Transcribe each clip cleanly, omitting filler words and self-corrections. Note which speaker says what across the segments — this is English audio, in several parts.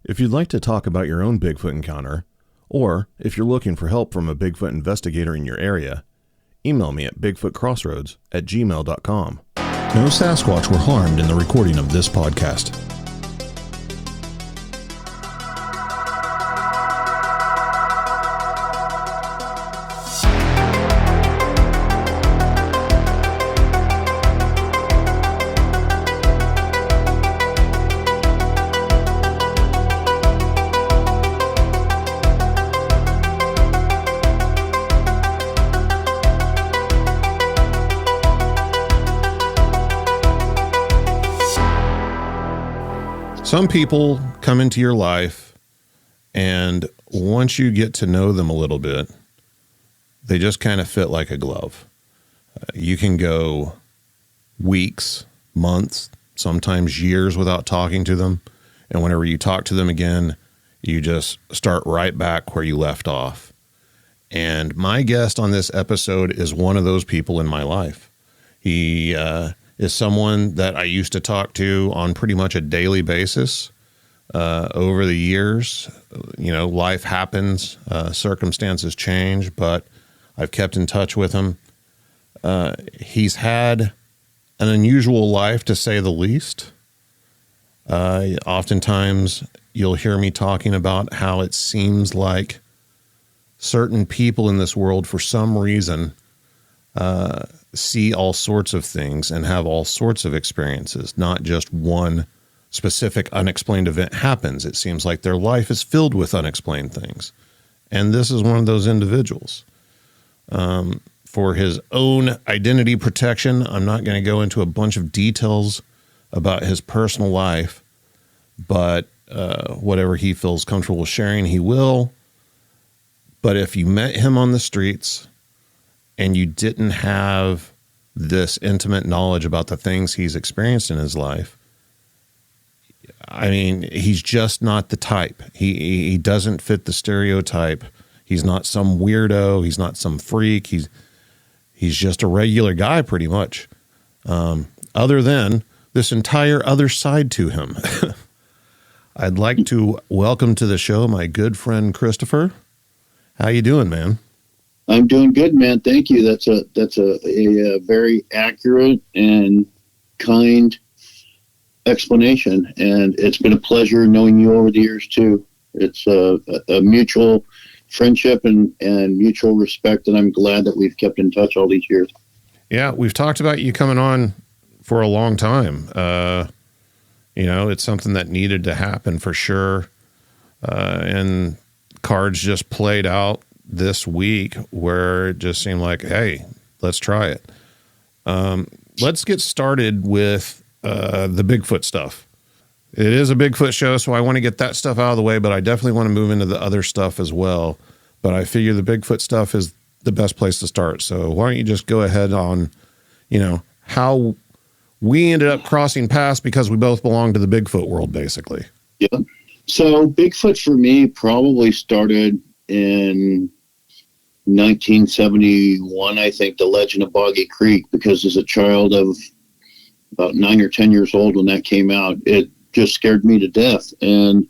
Speaker 1: If you'd like to talk about your own Bigfoot encounter, or if you're looking for help from a Bigfoot investigator in your area, email me at bigfootcrossroads@gmail.com. No Sasquatch were harmed in the recording of this podcast. Some people come into your life, and once you get to know them a little bit, they just kind of fit like a glove. You can go weeks, months, sometimes years without talking to them, and whenever you talk to them again, you just start right back where you left off. And my guest on this episode is one of those people in my life. He is someone that I used to talk to on pretty much a daily basis. Over the years, you know, life happens, circumstances change, but I've kept in touch with him. He's had an unusual life, to say the least. Oftentimes, you'll hear me talking about how it seems like certain people in this world, for some reason, see all sorts of things and have all sorts of experiences, not just one specific unexplained event happens. It seems like their life is filled with unexplained things. And this is one of those individuals. For his own identity protection, I'm not going to go into a bunch of details about his personal life, but whatever he feels comfortable sharing, he will. But if you met him on the streets and you didn't have this intimate knowledge about the things he's experienced in his life, I mean, he's just not the type. He doesn't fit the stereotype. He's not some weirdo. He's not some freak. He's just a regular guy, pretty much. Other than this entire other side to him. I'd like to welcome to the show my good friend Christopher. How you doing, man?
Speaker 2: I'm doing good, man. Thank you. That's a very accurate and kind explanation, and it's been a pleasure knowing you over the years too. It's a mutual friendship and mutual respect, and I'm glad that we've kept in touch all these years.
Speaker 1: Yeah, we've talked about you coming on for a long time. You know, it's something that needed to happen for sure, and cards just played out this week where it just seemed like, hey, let's try it. Let's get started with the Bigfoot stuff. It is a Bigfoot show, so I want to get that stuff out of the way, but I definitely want to move into the other stuff as well. But I figure the Bigfoot stuff is the best place to start. So why don't you just go ahead on, you know, how we ended up crossing paths because we both belong to the Bigfoot world, basically.
Speaker 2: Yeah. So Bigfoot for me probably started in 1971, I think, The Legend of Boggy Creek, because as a child of about 9 or 10 years old when that came out, it just scared me to death. And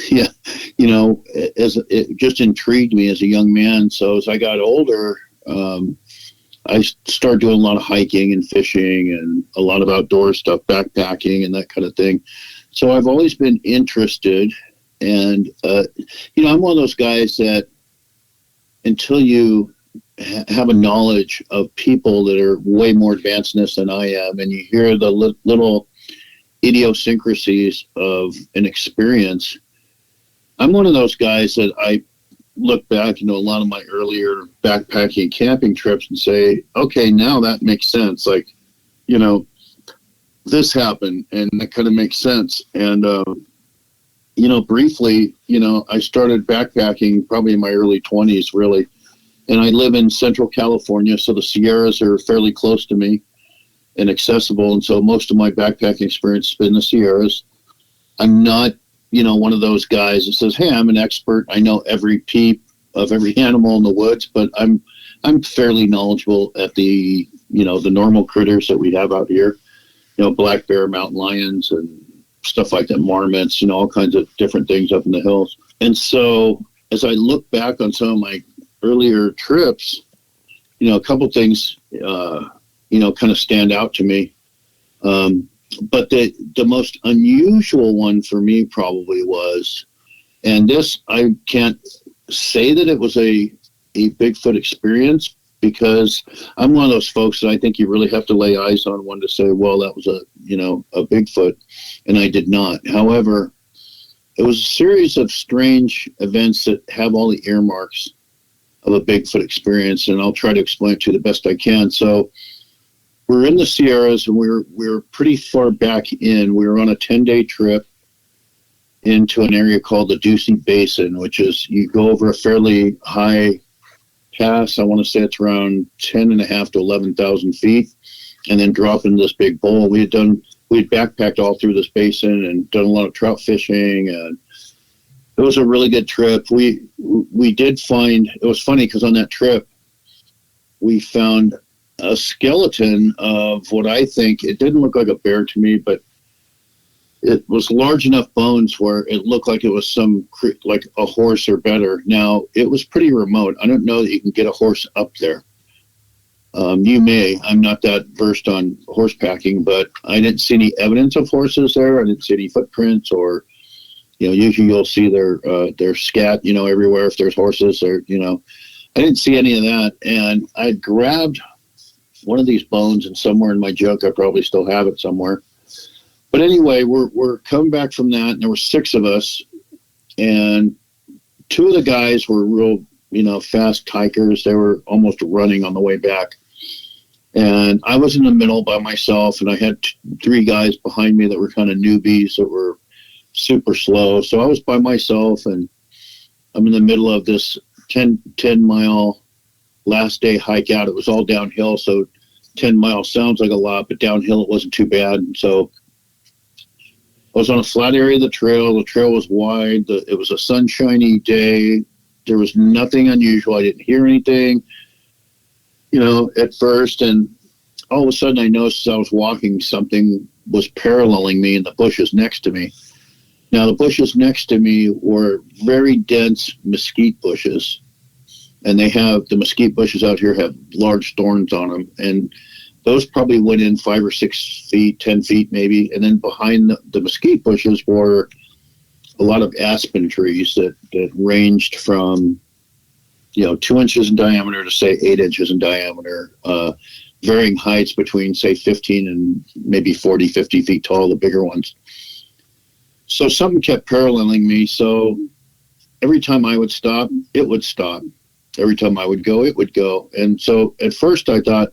Speaker 2: yeah, you know, it just intrigued me as a young man. So as I got older, I started doing a lot of hiking and fishing and a lot of outdoor stuff, backpacking and that kind of thing. So I've always been interested. And, you know, I'm one of those guys that until you have a knowledge of people that are way more advanced in this than I am, and you hear the little idiosyncrasies of an experience, I'm one of those guys that I look back, you know, a lot of my earlier backpacking and camping trips and say, okay, now that makes sense. Like, you know, this happened and that kind of makes sense. And, you know, briefly, you know, I started backpacking probably in my early 20s, really. And I live in Central California, so the Sierras are fairly close to me and accessible. And so most of my backpacking experience has been the Sierras. I'm not, you know, one of those guys that says, hey, I'm an expert. I know every peep of every animal in the woods, but I'm fairly knowledgeable at the, you know, the normal critters that we have out here, you know, black bear, mountain lions, and stuff like that, marmots, all kinds of different things up in the hills. And so as I look back on some of my earlier trips, a couple things, kind of stand out to me. But the most unusual one for me probably was, and this, I can't say that it was a Bigfoot experience, because I'm one of those folks that I think you really have to lay eyes on one to say, well, that was a Bigfoot, and I did not. However, it was a series of strange events that have all the earmarks of a Bigfoot experience, and I'll try to explain it to you the best I can. So we're in the Sierras, and we're pretty far back in. We were on a 10-day trip into an area called the Ducey Basin, which is, you go over a fairly high pass. I want to say it's around 10.5 to 11,000 feet, and then drop into this big bowl. We'd backpacked all through this basin and done a lot of trout fishing, and it was a really good trip. We did find, it was funny because on that trip we found a skeleton of what I think, it didn't look like a bear to me, but it was large enough bones where it looked like it was like a horse or better. Now, it was pretty remote. I don't know that you can get a horse up there. You may. I'm not that versed on horse packing, but I didn't see any evidence of horses there. I didn't see any footprints, or, usually you'll see their scat, everywhere if there's horses, or, I didn't see any of that. And I grabbed one of these bones, and somewhere in my junk, I probably still have it somewhere. But anyway, we're coming back from that, and there were 6 of us, and 2 of the guys were real, fast hikers. They were almost running on the way back. And I was in the middle by myself, and I had 3 guys behind me that were kind of newbies that were super slow. So I was by myself, and I'm in the middle of this 10-mile last day hike out. It was all downhill, so 10 miles sounds like a lot, but downhill it wasn't too bad. And so I was on a flat area of the trail. The trail was wide. It was a sunshiny day. There was nothing unusual. I didn't hear anything, at first. And all of a sudden I noticed as I was walking, something was paralleling me in the bushes next to me. Now, the bushes next to me were very dense mesquite bushes. And the mesquite bushes out here have large thorns on them. And those probably went in 5 or 6 feet, 10 feet maybe. And then behind the mesquite bushes were a lot of aspen trees that ranged from, 2 inches in diameter to, say, 8 inches in diameter, varying heights between, say, 15 and maybe 40, 50 feet tall, the bigger ones. So something kept paralleling me. So every time I would stop, it would stop. Every time I would go, it would go. And so at first I thought,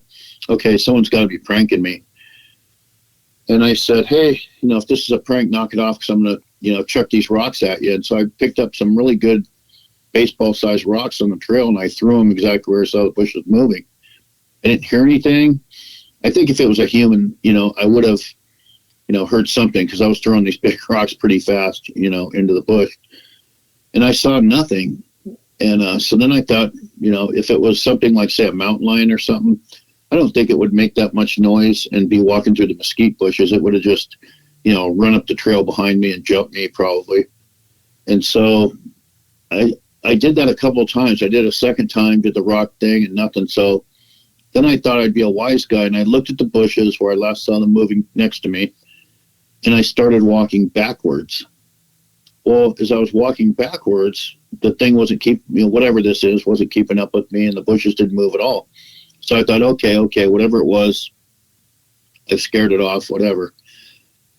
Speaker 2: okay, someone's got to be pranking me. And I said, hey, if this is a prank, knock it off, because I'm going to, chuck these rocks at you. And so I picked up some really good baseball-sized rocks on the trail, and I threw them exactly where I saw the bush was moving. I didn't hear anything. I think if it was a human, I would have, heard something, because I was throwing these big rocks pretty fast, into the bush. And I saw nothing. And so then I thought, if it was something like, say, a mountain lion or something, I don't think it would make that much noise and be walking through the mesquite bushes. It would have just, run up the trail behind me and jumped me probably. And so I did that a couple of times. I did a second time, did the rock thing, and nothing. So then I thought I'd be a wise guy, and I looked at the bushes where I last saw them moving next to me, and I started walking backwards. Well, as I was walking backwards, the thing wasn't whatever this is, wasn't keeping up with me, and the bushes didn't move at all. So I thought, okay, whatever it was, I scared it off, whatever.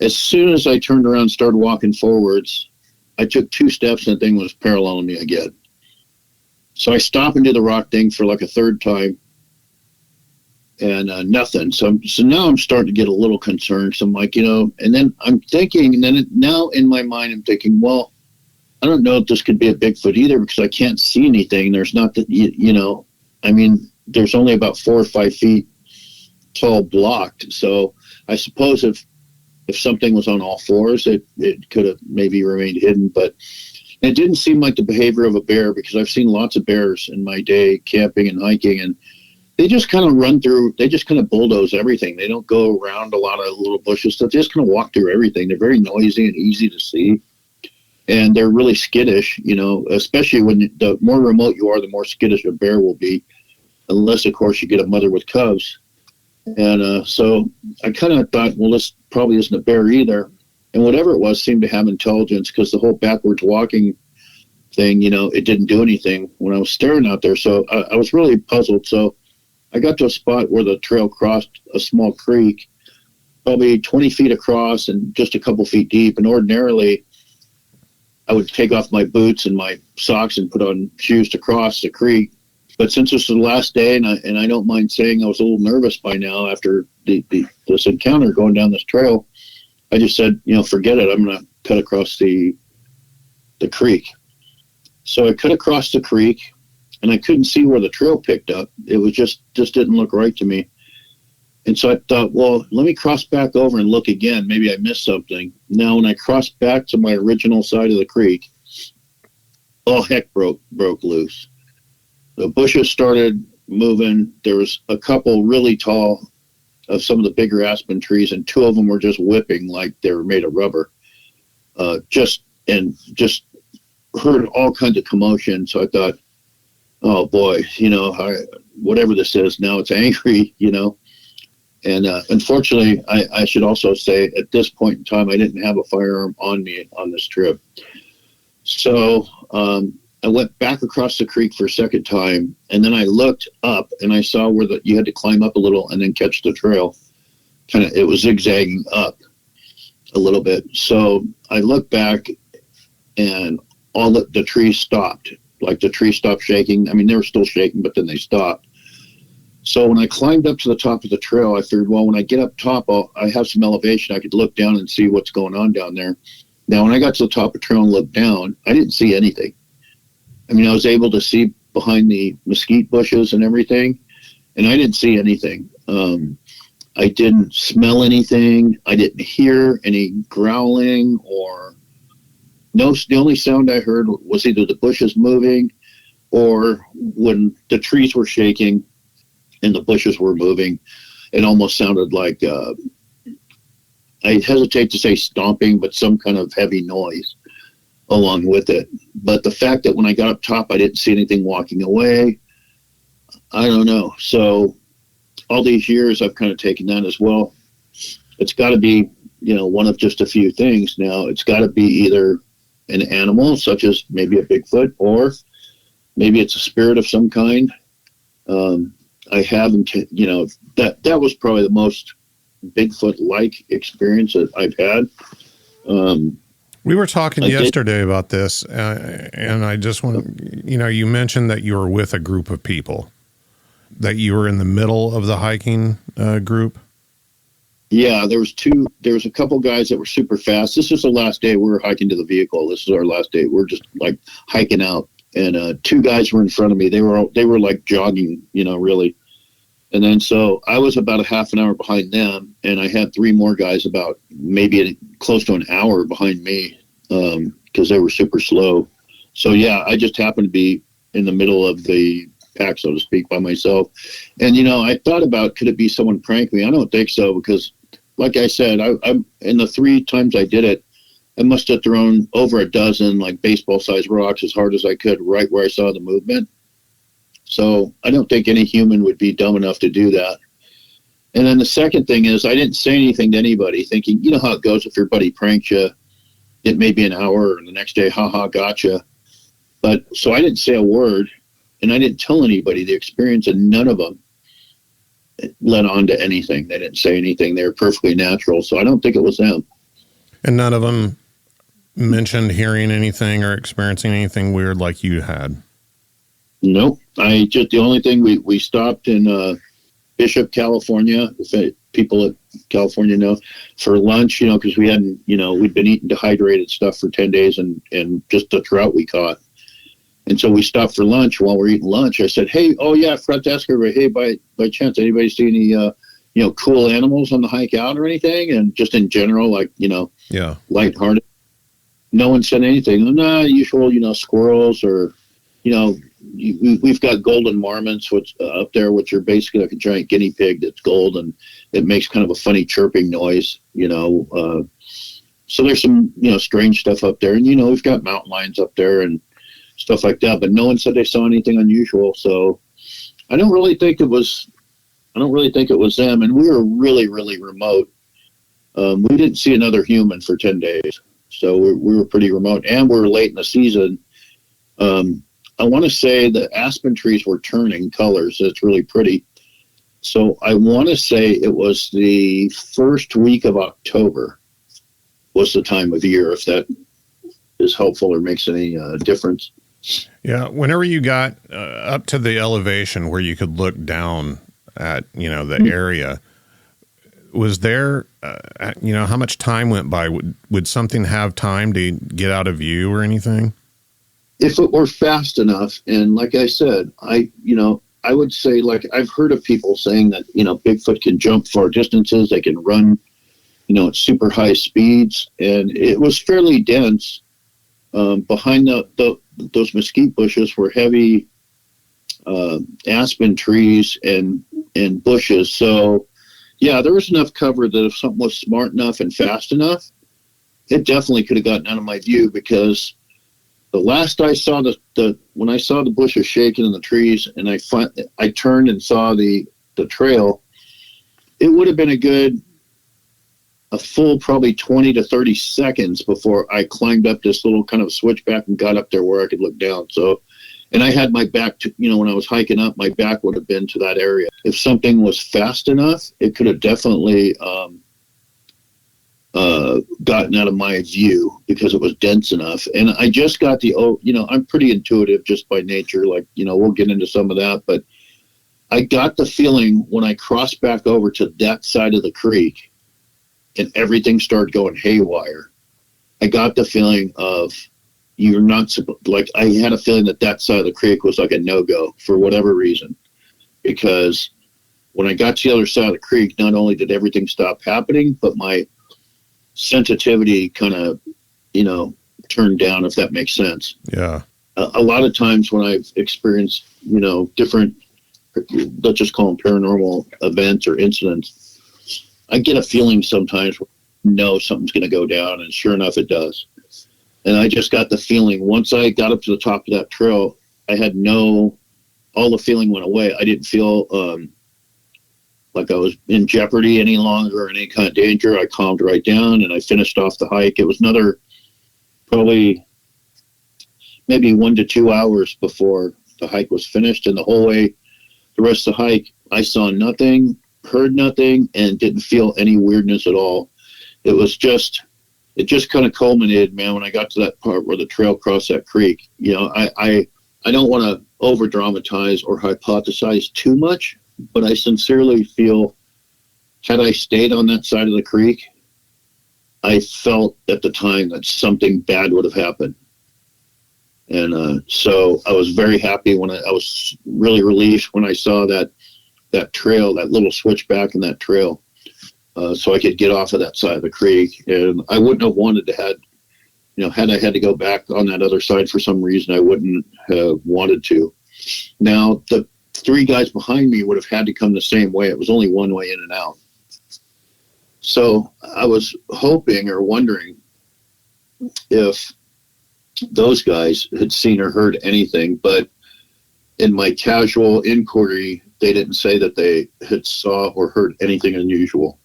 Speaker 2: As soon as I turned around and started walking forwards, I took 2 steps, and the thing was paralleling me again. So I stopped and did the rock thing for like a third time, and nothing. So now I'm starting to get a little concerned. So I'm like, and then I'm thinking, and then now in my mind I'm thinking, well, I don't know if this could be a Bigfoot either, because I can't see anything. There's not that, there's only about 4 or 5 feet tall blocked. So I suppose if something was on all fours, it could have maybe remained hidden. But it didn't seem like the behavior of a bear, because I've seen lots of bears in my day camping and hiking, and they just kind of run through, they just kind of bulldoze everything. They don't go around a lot of little bushes stuff. They just kind of walk through everything. They're very noisy and easy to see. And they're really skittish, you know, especially when the more remote you are, the more skittish a bear will be, unless, of course, you get a mother with cubs. And so I kind of thought, well, this probably isn't a bear either. And whatever it was seemed to have intelligence, because the whole backwards walking thing, you know, it didn't do anything when I was staring out there. So I was really puzzled. So I got to a spot where the trail crossed a small creek, probably 20 feet across and just a couple feet deep. And ordinarily, I would take off my boots and my socks and put on shoes to cross the creek. But since this was the last day, and I don't mind saying I was a little nervous by now after this encounter going down this trail, I just said, you know, forget it. I'm going to cut across the creek. So I cut across the creek, and I couldn't see where the trail picked up. It was just didn't look right to me. And so I thought, well, let me cross back over and look again. Maybe I missed something. Now, when I crossed back to my original side of the creek, all heck broke loose. The bushes started moving. There was a couple really tall of some of the bigger aspen trees, and two of them were just whipping like they were made of rubber. Just heard all kinds of commotion. So I thought, oh boy, you know, whatever this is, now it's angry, you know. And unfortunately, I should also say at this point in time, I didn't have a firearm on me on this trip. So I went back across the creek for a second time, and then I looked up and I saw where you had to climb up a little and then catch the trail. It was zigzagging up a little bit. So I looked back, and all the trees stopped. Like the trees stopped shaking. I mean, they were still shaking, but then they stopped. So when I climbed up to the top of the trail, I figured, well, when I get up top, I have some elevation. I could look down and see what's going on down there. Now, when I got to the top of the trail and looked down, I didn't see anything. I mean, I was able to see behind the mesquite bushes and everything, and I didn't see anything. I didn't smell anything. I didn't hear any growling or no. The only sound I heard was either the bushes moving or when the trees were shaking and the bushes were moving. It almost sounded like, I hesitate to say stomping, but some kind of heavy noise along with it. But the fact that when I got up top, I didn't see anything walking away, I don't know. So all these years, I've kind of taken that as well. It's got to be, you know, one of just a few things. Now, it's got to be either an animal, such as maybe a Bigfoot, or maybe it's a spirit of some kind. I haven't, you know, that was probably the most Bigfoot-like experience that I've had.
Speaker 1: We were talking yesterday about this, and I just want, you know, you mentioned that you were with a group of people, that you were in the middle of the hiking group.
Speaker 2: Yeah, there was a couple guys that were super fast. This was the last day we were hiking to the vehicle. This is our last day. We're just like hiking out, and two guys were in front of me. They were like jogging, you know, really. And then so I was about a half an hour behind them, and I had three more guys about maybe close to an hour behind me because they were super slow. So yeah, I just happened to be in the middle of the pack, so to speak, by myself. And, you know, I thought about, could it be someone pranked me? I don't think so, because like I said, I'm in the 3 times I did it, I must have thrown over a dozen like baseball sized rocks as hard as I could right where I saw the movement. So I don't think any human would be dumb enough to do that. And then the second thing is, I didn't say anything to anybody, thinking, you know how it goes if your buddy pranks you, it may be an hour and the next day, haha, gotcha. But so I didn't say a word, and I didn't tell anybody the experience, and none of them led on to anything. They didn't say anything. They were perfectly natural. So I don't think it was them. And
Speaker 1: none of them mentioned hearing anything or experiencing anything weird like you had?
Speaker 2: Nope. The only thing, we stopped in Bishop, California, if people at California know, for lunch, you know, because we hadn't, you know, we'd been eating dehydrated stuff for 10 days and just the trout we caught. And so we stopped for lunch. While we're eating lunch, I said, hey, oh yeah, I forgot to ask everybody, hey, by chance, anybody see any, you know, cool animals on the hike out or anything? And just in general, like, you know,
Speaker 1: yeah,
Speaker 2: lighthearted. No one said anything. Nah, usual, you know, squirrels or, you know, we've got golden marmots, which up there, which are basically like a giant guinea pig that's gold, and it makes kind of a funny chirping noise, so there's some, strange stuff up there. And, we've got mountain lions up there and stuff like that, but no one said they saw anything unusual. So I don't really think it was them. And we were really, really remote. We didn't see another human for 10 days. So we were pretty remote, and we were late in the season. I want to say the aspen trees were turning colors. It's really pretty. So I want to say it was the first week of October was the time of year, if that is helpful or makes any difference.
Speaker 1: Yeah. Whenever you got up to the elevation where you could look down at, the area, was there, how much time went by? Would something have time to get out of view or anything?
Speaker 2: If it were fast enough. And like I said, I would say, like, I've heard of people saying that, Bigfoot can jump far distances. They can run, at super high speeds. And it was fairly dense. Behind those mesquite bushes were heavy aspen trees and bushes. So, yeah, there was enough cover that if something was smart enough and fast enough, it definitely could have gotten out of my view, because the last I saw when I saw the bushes shaking in the trees, and I turned and saw the trail, it would have been a full probably 20 to 30 seconds before I climbed up this little kind of switchback and got up there where I could look down. So, and I had my back to, when I was hiking up, my back would have been to that area. If something was fast enough, it could have definitely gotten out of my view, because it was dense enough. And I just got I'm pretty intuitive just by nature. Like, we'll get into some of that, but I got the feeling when I crossed back over to that side of the creek and everything started going haywire, I got the feeling of, you're not supposed, like, I had a feeling that side of the creek was like a no-go for whatever reason. Because when I got to the other side of the creek, not only did everything stop happening, but my sensitivity kind of, turned down, if that makes sense.
Speaker 1: Yeah.
Speaker 2: A lot of times when I've experienced, different, let's just call them paranormal events or incidents, I get a feeling sometimes, something's going to go down, and sure enough, it does. And I just got the feeling once I got up to the top of that trail, I had all the feeling went away. I didn't feel like I was in jeopardy any longer or any kind of danger. I calmed right down, and I finished off the hike. It was another probably maybe 1 to 2 hours before the hike was finished. And the whole way, the rest of the hike, I saw nothing, heard nothing, and didn't feel any weirdness at all. It just kind of culminated, man, when I got to that part where the trail crossed that creek. I don't want to over dramatize or hypothesize too much, but I sincerely feel, had I stayed on that side of the creek, I felt at the time that something bad would have happened. And so I was very happy when I was really relieved when I saw that trail, that little switchback in that trail, so I could get off of that side of the creek. And I wouldn't have wanted to had I had to go back on that other side for some reason, I wouldn't have wanted to. Now, the 3 guys behind me would have had to come the same way. It was only one way in and out. So I was hoping or wondering if those guys had seen or heard anything, but in my casual inquiry, they didn't say that they had saw or heard anything unusual.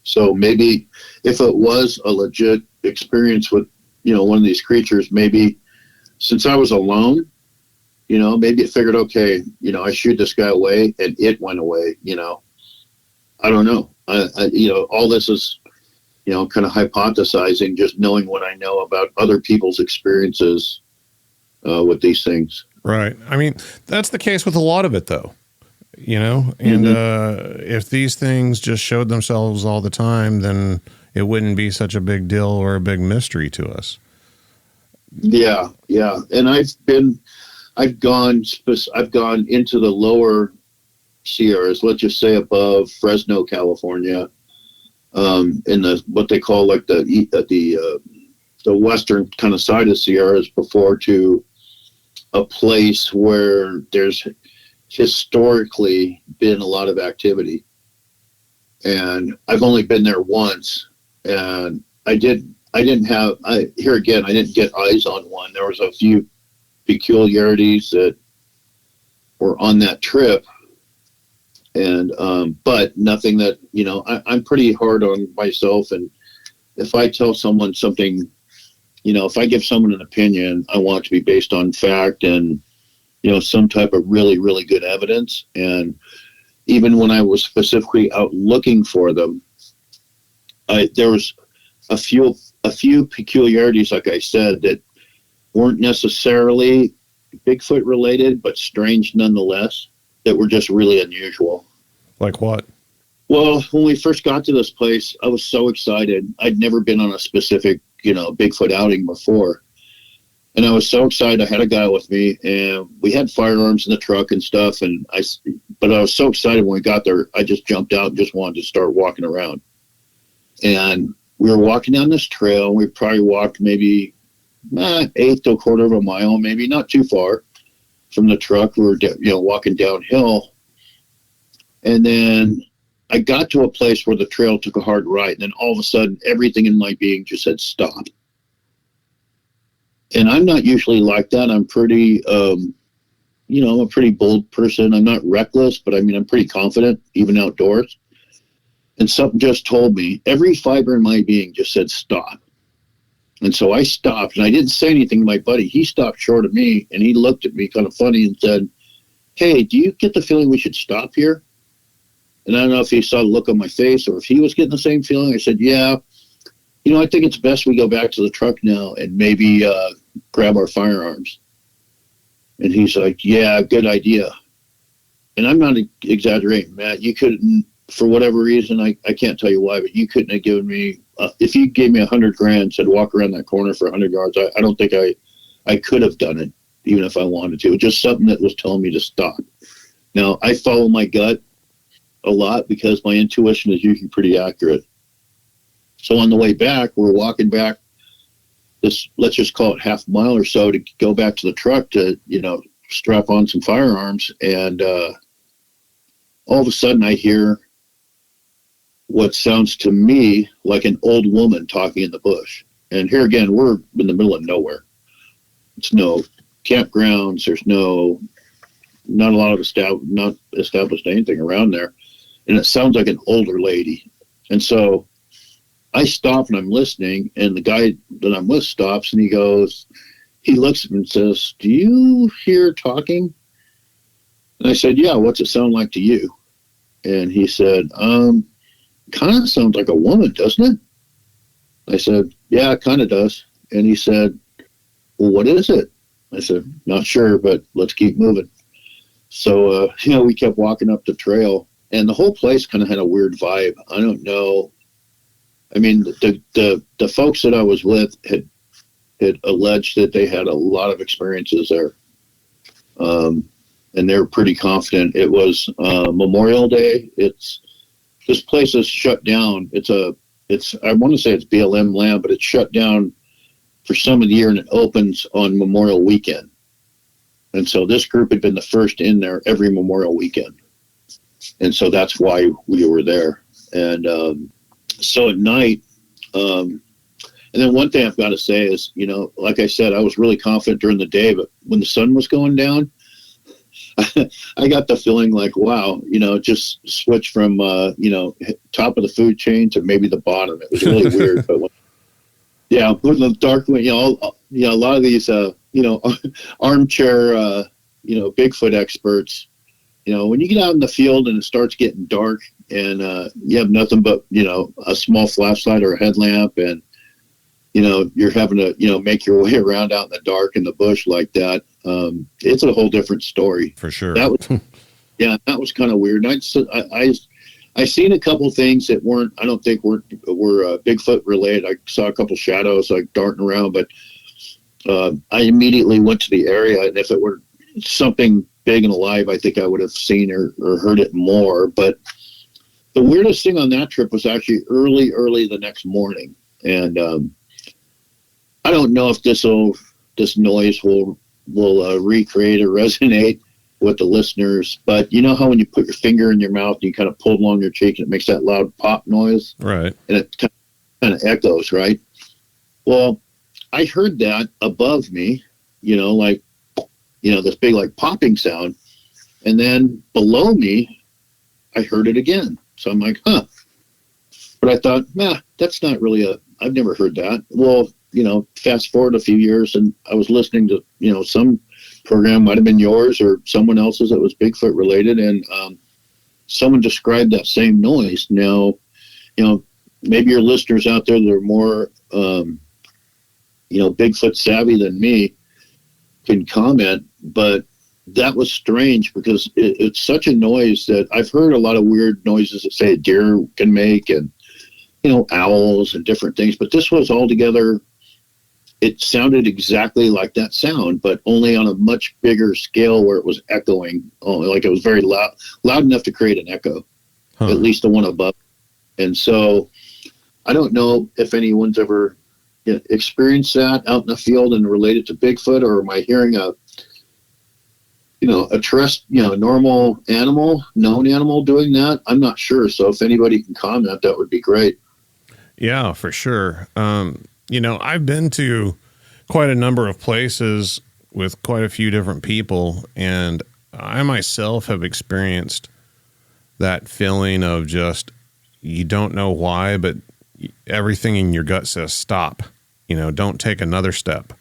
Speaker 2: So maybe if it was a legit experience with, one of these creatures, maybe since I was alone, maybe it figured, okay, I shooed this guy away and it went away, I don't know. All this is, kind of hypothesizing, just knowing what I know about other people's experiences with these things.
Speaker 1: Right. I mean, that's the case with a lot of it, though, and if these things just showed themselves all the time, then it wouldn't be such a big deal or a big mystery to us.
Speaker 2: Yeah. Yeah. And I've gone into the lower Sierras, let's just say above Fresno, California, in what they call like the western kind of side of Sierras, before to a place where there's historically been a lot of activity. And I've only been there once, and I didn't get eyes on one. There was a few peculiarities that were on that trip, and but nothing that, I'm pretty hard on myself, and if I tell someone something, if I give someone an opinion, I want it to be based on fact and some type of really, really good evidence. And even when I was specifically out looking for them, there was a few peculiarities, like I said, that weren't necessarily Bigfoot related, but strange nonetheless, that were just really unusual.
Speaker 1: Like what?
Speaker 2: Well, when we first got to this place, I was so excited. I'd never been on a specific, Bigfoot outing before. And I was so excited. I had a guy with me, and we had firearms in the truck and stuff. But I was so excited when we got there, I just jumped out and just wanted to start walking around. And we were walking down this trail. We probably walked maybe eighth to a quarter of a mile, maybe not too far from the truck. We were, walking downhill. And then I got to a place where the trail took a hard right. And then all of a sudden, everything in my being just said, stop. And I'm not usually like that. I'm pretty, I'm a pretty bold person. I'm not reckless, but I'm pretty confident, even outdoors. And something just told me, every fiber in my being just said, stop. And so I stopped, and I didn't say anything to my buddy. He stopped short of me, and he looked at me kind of funny and said, hey, do you get the feeling we should stop here? And I don't know if he saw the look on my face or if he was getting the same feeling. I said, yeah. I think it's best we go back to the truck now and maybe grab our firearms. And he's like, yeah, good idea. And I'm not exaggerating, Matt. You couldn't, for whatever reason, I can't tell you why, but you couldn't have given me, if you gave me $100,000, said walk around that corner for 100 yards, I don't think I could have done it, even if I wanted to. It was just something that was telling me to stop. Now, I follow my gut a lot because my intuition is usually pretty accurate. So on the way back, we're walking back this, let's just call it half a mile or so to go back to the truck to, strap on some firearms. And all of a sudden I hear what sounds to me like an old woman talking in the bush. And here again, we're in the middle of nowhere. It's no campgrounds. There's not a lot of not established anything around there. And it sounds like an older lady. And so I stop and I'm listening, and the guy that I'm with stops, and he looks at me and says, do you hear talking? And I said, yeah, what's it sound like to you? And he said, kind of sounds like a woman, doesn't it? I said, yeah, it kind of does. And he said, well, what is it? I said, not sure, but let's keep moving. So, we kept walking up the trail, and the whole place kind of had a weird vibe. I don't know. I mean, the folks that I was with had alleged that they had a lot of experiences there. And they were pretty confident. It was Memorial Day. This place is shut down. I want to say it's BLM land, but it's shut down for some of the year, and it opens on Memorial Weekend. And so this group had been the first in there every Memorial Weekend. And so that's why we were there. And so at night, and then one thing I've got to say is, like I said, I was really confident during the day, but when the sun was going down, I got the feeling like, wow, just switch from, top of the food chain to maybe the bottom. It was really weird. But when the dark, a lot of these, armchair, Bigfoot experts, when you get out in the field and it starts getting dark and you have nothing but, a small flashlight or a headlamp, and, you're having to, make your way around out in the dark in the bush like that, it's a whole different story.
Speaker 1: For sure.
Speaker 2: That was kind of weird. I seen a couple things that I don't think were Bigfoot related. I saw a couple shadows like darting around, but I immediately went to the area, and if it were something big and alive, I think I would have seen or heard it more. But the weirdest thing on that trip was actually early the next morning. And I don't know if this noise will will recreate or resonate with the listeners. But you know how when you put your finger in your mouth and you kind of pull along your cheek and it makes that loud pop noise?
Speaker 1: Right.
Speaker 2: And it kind of echoes, right? Well, I heard that above me, like, this big like popping sound. And then below me, I heard it again. So I'm like, huh. But I thought, that's not really I've never heard that. Well, fast forward a few years and I was listening to, some program, might have been yours or someone else's that was Bigfoot related. And someone described that same noise. Now, maybe your listeners out there that are more, Bigfoot savvy than me can comment, but that was strange because it's such a noise that I've heard a lot of weird noises that say a deer can make and, owls and different things, but this was altogether, it sounded exactly like that sound, but only on a much bigger scale where it was echoing, like it was very loud enough to create an echo, at least the one above. And so I don't know if anyone's ever experienced that out in the field and related to Bigfoot, or am I hearing a normal animal, known animal doing that? I'm not sure. So if anybody can comment, that would be great.
Speaker 1: Yeah, for sure. I've been to quite a number of places with quite a few different people, and I myself have experienced that feeling of just, you don't know why, but everything in your gut says stop. Don't take another step.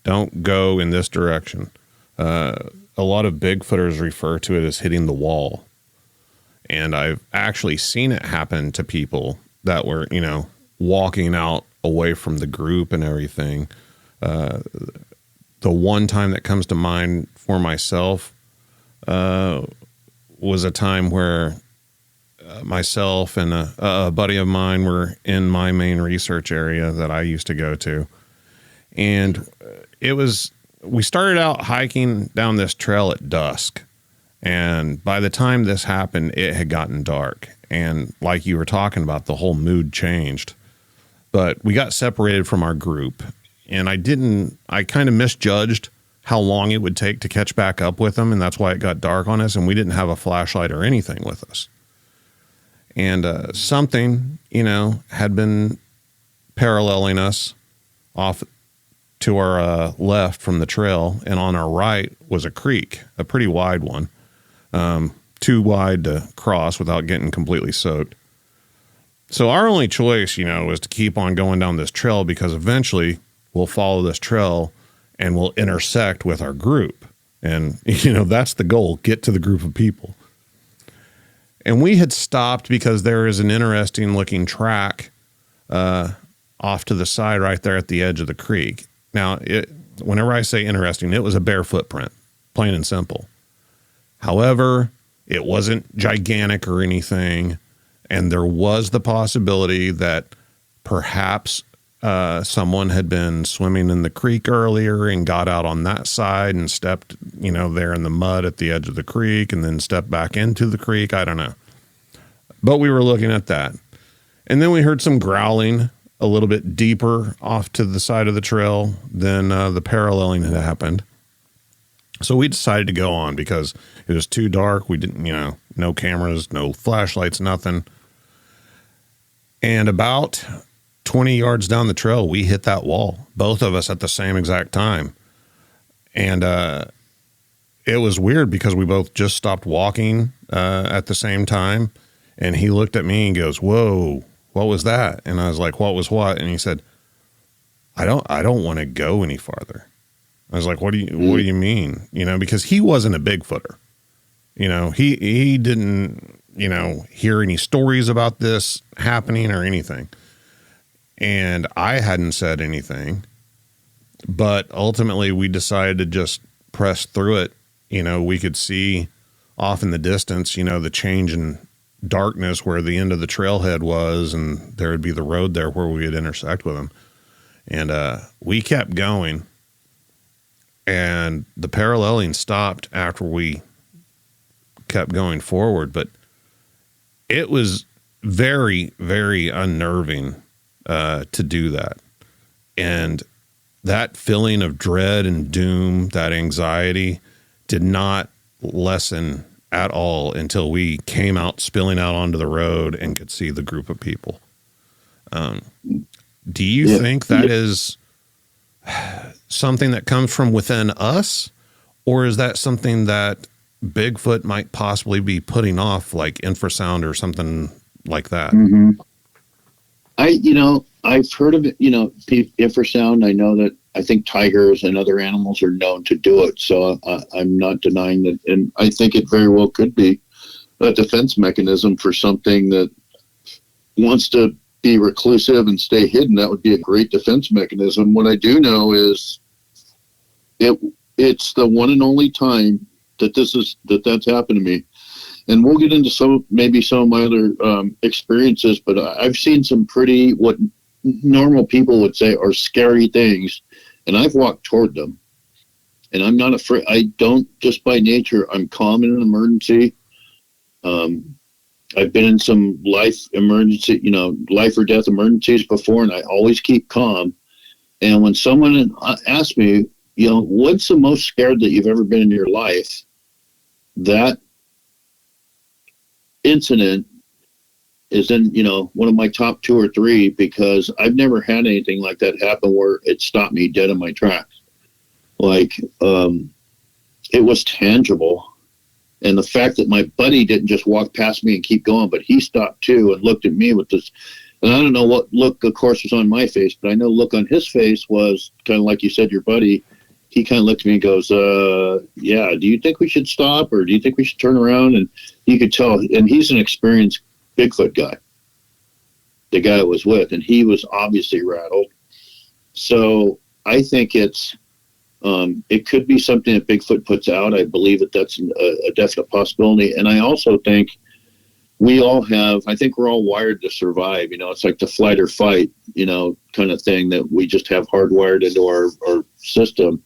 Speaker 1: Don't go in this direction. A lot of Bigfooters refer to it as hitting the wall. And I've actually seen it happen to people that were, walking out away from the group and everything. The one time that comes to mind for myself was a time where myself and a buddy of mine were in my main research area that I used to go to. And we started out hiking down this trail at dusk. And by the time this happened, it had gotten dark. And like you were talking about, the whole mood changed. But we got separated from our group. And I kind of misjudged how long it would take to catch back up with them. And that's why it got dark on us. And we didn't have a flashlight or anything with us. And something, had been paralleling us off to our left from the trail. And on our right was a creek, a pretty wide one, too wide to cross without getting completely soaked. So our only choice, was to keep on going down this trail, because eventually we'll follow this trail and we'll intersect with our group. And, that's the goal, get to the group of people. And we had stopped because there is an interesting looking track off to the side right there at the edge of the creek. Now, whenever I say interesting, it was a bare footprint, plain and simple. However, it wasn't gigantic or anything. And there was the possibility that perhaps someone had been swimming in the creek earlier and got out on that side and stepped, there in the mud at the edge of the creek and then stepped back into the creek. I don't know. But we were looking at that. And then we heard some growling a little bit deeper off to the side of the trail than the paralleling had happened. So we decided to go on because it was too dark. We didn't, no cameras, no flashlights, nothing. And about 20 yards down the trail, we hit that wall, both of us at the same exact time. And it was weird because we both just stopped walking at the same time. And he looked at me and goes, "Whoa, what was that?" And I was like, "What was what?" And he said, I don't want to go any farther. I was like, what do you mean? Because he wasn't a Bigfooter. He didn't, hear any stories about this happening or anything. And I hadn't said anything, but ultimately we decided to just press through it. We could see off in the distance, the change in darkness where the end of the trailhead was, and there would be the road there where we would intersect with him. And we kept going, and the paralleling stopped after we kept going forward, but it was very, very unnerving to do that. And that feeling of dread and doom, that anxiety, did not lessen at all until we came out spilling out onto the road and could see the group of people. Do you think that is something that comes from within us, or is that something that Bigfoot might possibly be putting off, like infrasound or something like that?
Speaker 2: Mm-hmm. I've heard of it, infrasound. I know that I think tigers and other animals are known to do it. So I'm not denying that. And I think it very well could be a defense mechanism for something that wants to be reclusive and stay hidden. That would be a great defense mechanism. What I do know is it's the one and only time that that's happened to me. And we'll get into maybe some of my other experiences, but I've seen some pretty, what normal people would say are scary things, and I've walked toward them. And I'm not afraid. I don't, just by nature, I'm calm in an emergency. I've been in some life or death emergencies before, and I always keep calm. And when someone asks me, what's the most scared that you've ever been in your life, that incident is in, one of my top 2 or 3, because I've never had anything like that happen where it stopped me dead in my tracks. Like, it was tangible. And the fact that my buddy didn't just walk past me and keep going, but he stopped too and looked at me with this, and I don't know what look, of course, was on my face, but I know look on his face was kind of like you said, your buddy. He kind of looked at me and goes, yeah, do you think we should stop, or do you think we should turn around? And you could tell, and he's an experienced Bigfoot guy, the guy I was with, and he was obviously rattled. So I think it could be something that Bigfoot puts out. I believe that's a definite possibility. And I also think I think we're all wired to survive. It's like the flight or fight, kind of thing that we just have hardwired into our system.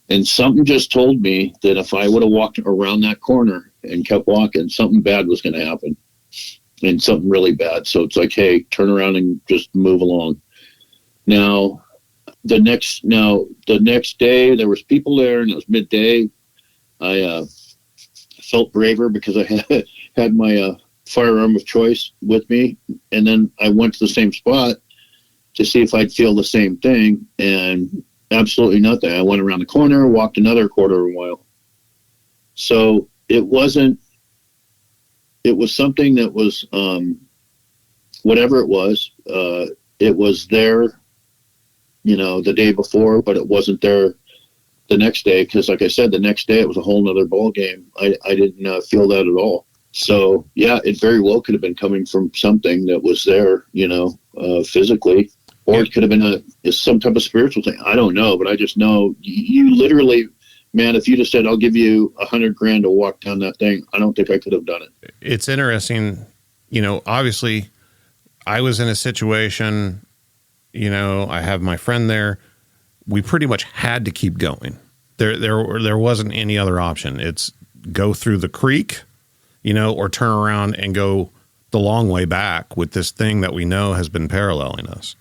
Speaker 2: And something just told me that if I would have walked around that corner and kept walking, something bad was going to happen, and something really bad. So it's like, hey, turn around and just move along. Now, the next day there was people there, and it was midday. I felt braver because I had my firearm of choice with me, and then I went to the same spot to see if I'd feel the same thing, and absolutely nothing. I went around the corner, walked another quarter of a mile. So it was something that was whatever it was there, the day before, but it wasn't there the next day, because like I said, the next day it was a whole nother ball game. I didn't feel that at all. So yeah, it very well could have been coming from something that was there, physically, or it could have been some type of spiritual thing. I don't know, but I just know you literally, man, if you just said, I'll give you $100,000 to walk down that thing, I don't think I could have done it.
Speaker 1: It's interesting. Obviously I was in a situation, I have my friend there. We pretty much had to keep going. There wasn't any other option. It's go through the creek, or turn around and go the long way back with this thing that we know has been paralleling us.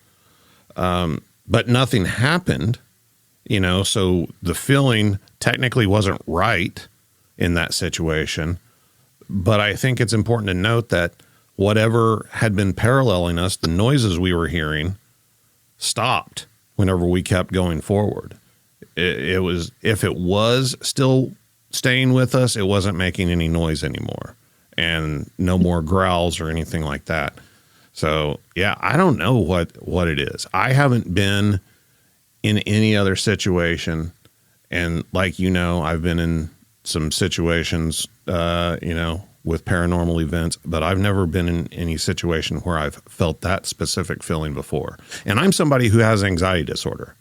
Speaker 1: But nothing happened, so the feeling technically wasn't right in that situation. But I think it's important to note that whatever had been paralleling us, the noises we were hearing, stopped whenever we kept going forward. If it was still staying with us, it wasn't making any noise anymore, and no more growls or anything like that. So yeah, I don't know what it is. I haven't been in any other situation. And like, I've been in some situations, with paranormal events, but I've never been in any situation where I've felt that specific feeling before. And I'm somebody who has anxiety disorder.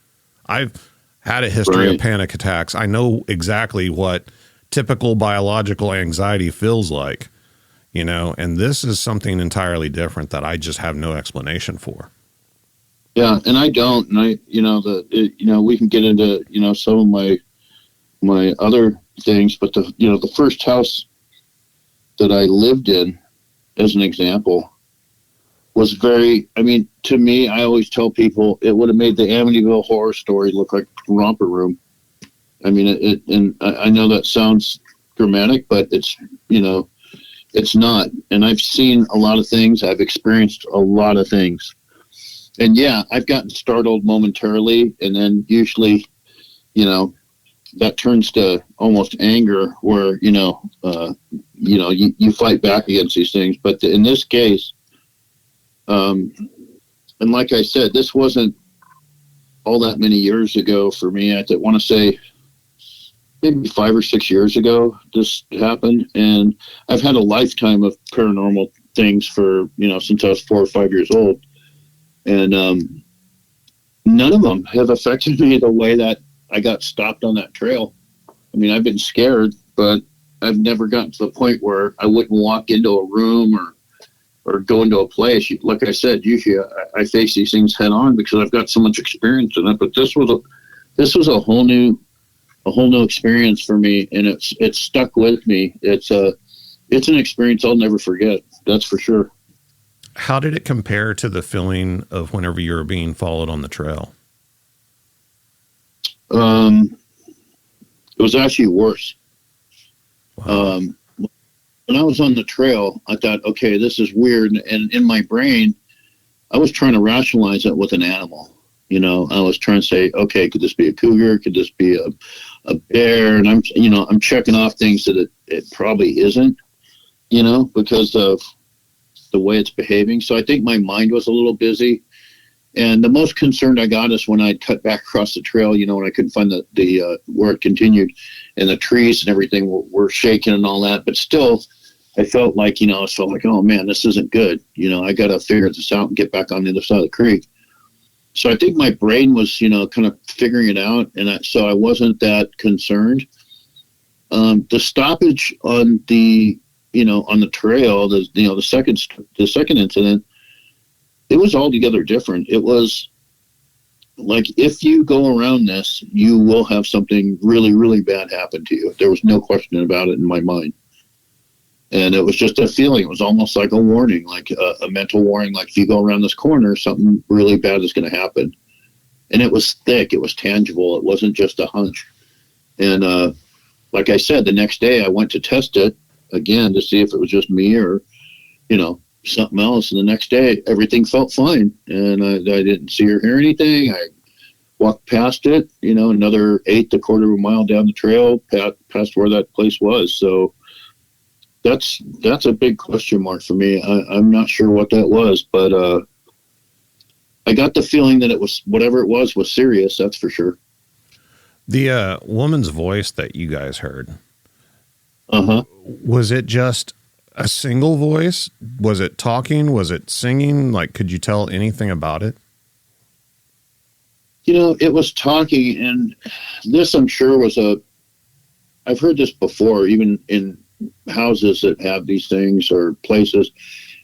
Speaker 1: I've had a history of panic attacks. I know exactly what typical biological anxiety feels like, and this is something entirely different that I just have no explanation for.
Speaker 2: Yeah. And I don't, and we can get into, some of my other things, but the first house that I lived in, as an example, was very, I mean, to me, I always tell people it would have made the Amityville Horror Story look like Romper Room. I mean, and I know that sounds dramatic, but it's, it's not. And I've seen a lot of things. I've experienced a lot of things. And yeah, I've gotten startled momentarily, and then usually, that turns to almost anger where, you fight back against these things. But in this case, and like I said, this wasn't all that many years ago for me. I want to say maybe 5 or 6 years ago this happened. And I've had a lifetime of paranormal things for, since I was 4 or 5 years old. And none of them have affected me the way that I got stopped on that trail. I mean, I've been scared, but I've never gotten to the point where I wouldn't walk into a room or go into a place. Like I said, usually I face these things head on because I've got so much experience in it. But this was a whole new experience for me, and it's stuck with me. It's an experience I'll never forget. That's for sure.
Speaker 1: How did it compare to the feeling of whenever you were being followed on the trail?
Speaker 2: It was actually worse.
Speaker 1: Wow.
Speaker 2: When I was on the trail, I thought, okay, this is weird. And in my brain, I was trying to rationalize it with an animal. I was trying to say, okay, could this be a cougar? Could this be a bear? And I'm checking off things that it probably isn't, because of the way it's behaving. So I think my mind was a little busy. And the most concerned I got is when I'd cut back across the trail, when I couldn't find the where it continued, and the trees and everything were shaking and all that. But still, I felt like, oh man, this isn't good. I got to figure this out and get back on the other side of the creek. So I think my brain was, kind of figuring it out. And so I wasn't that concerned. The stoppage on the trail, the second incident, it was altogether different. It was like, if you go around this, you will have something really, really bad happen to you. There was no question about it in my mind. And it was just a feeling. It was almost like a warning, like a mental warning. Like, if you go around this corner, something really bad is going to happen. And it was thick. It was tangible. It wasn't just a hunch. And like I said, the next day I went to test it again to see if it was just me or, something else. And the next day, everything felt fine. And I didn't see or hear anything. I walked past it, another 1/8 of a mile down the trail, past where that place was. So that's a big question mark for me. I'm not sure what that was, but I got the feeling that it was, whatever it was serious. That's for sure.
Speaker 1: The woman's voice that you guys heard, was it just a single voice? Was it talking? Was it singing? Like, could you tell anything about it?
Speaker 2: It was talking, and this, I'm sure, I've heard this before, even in houses that have these things or places.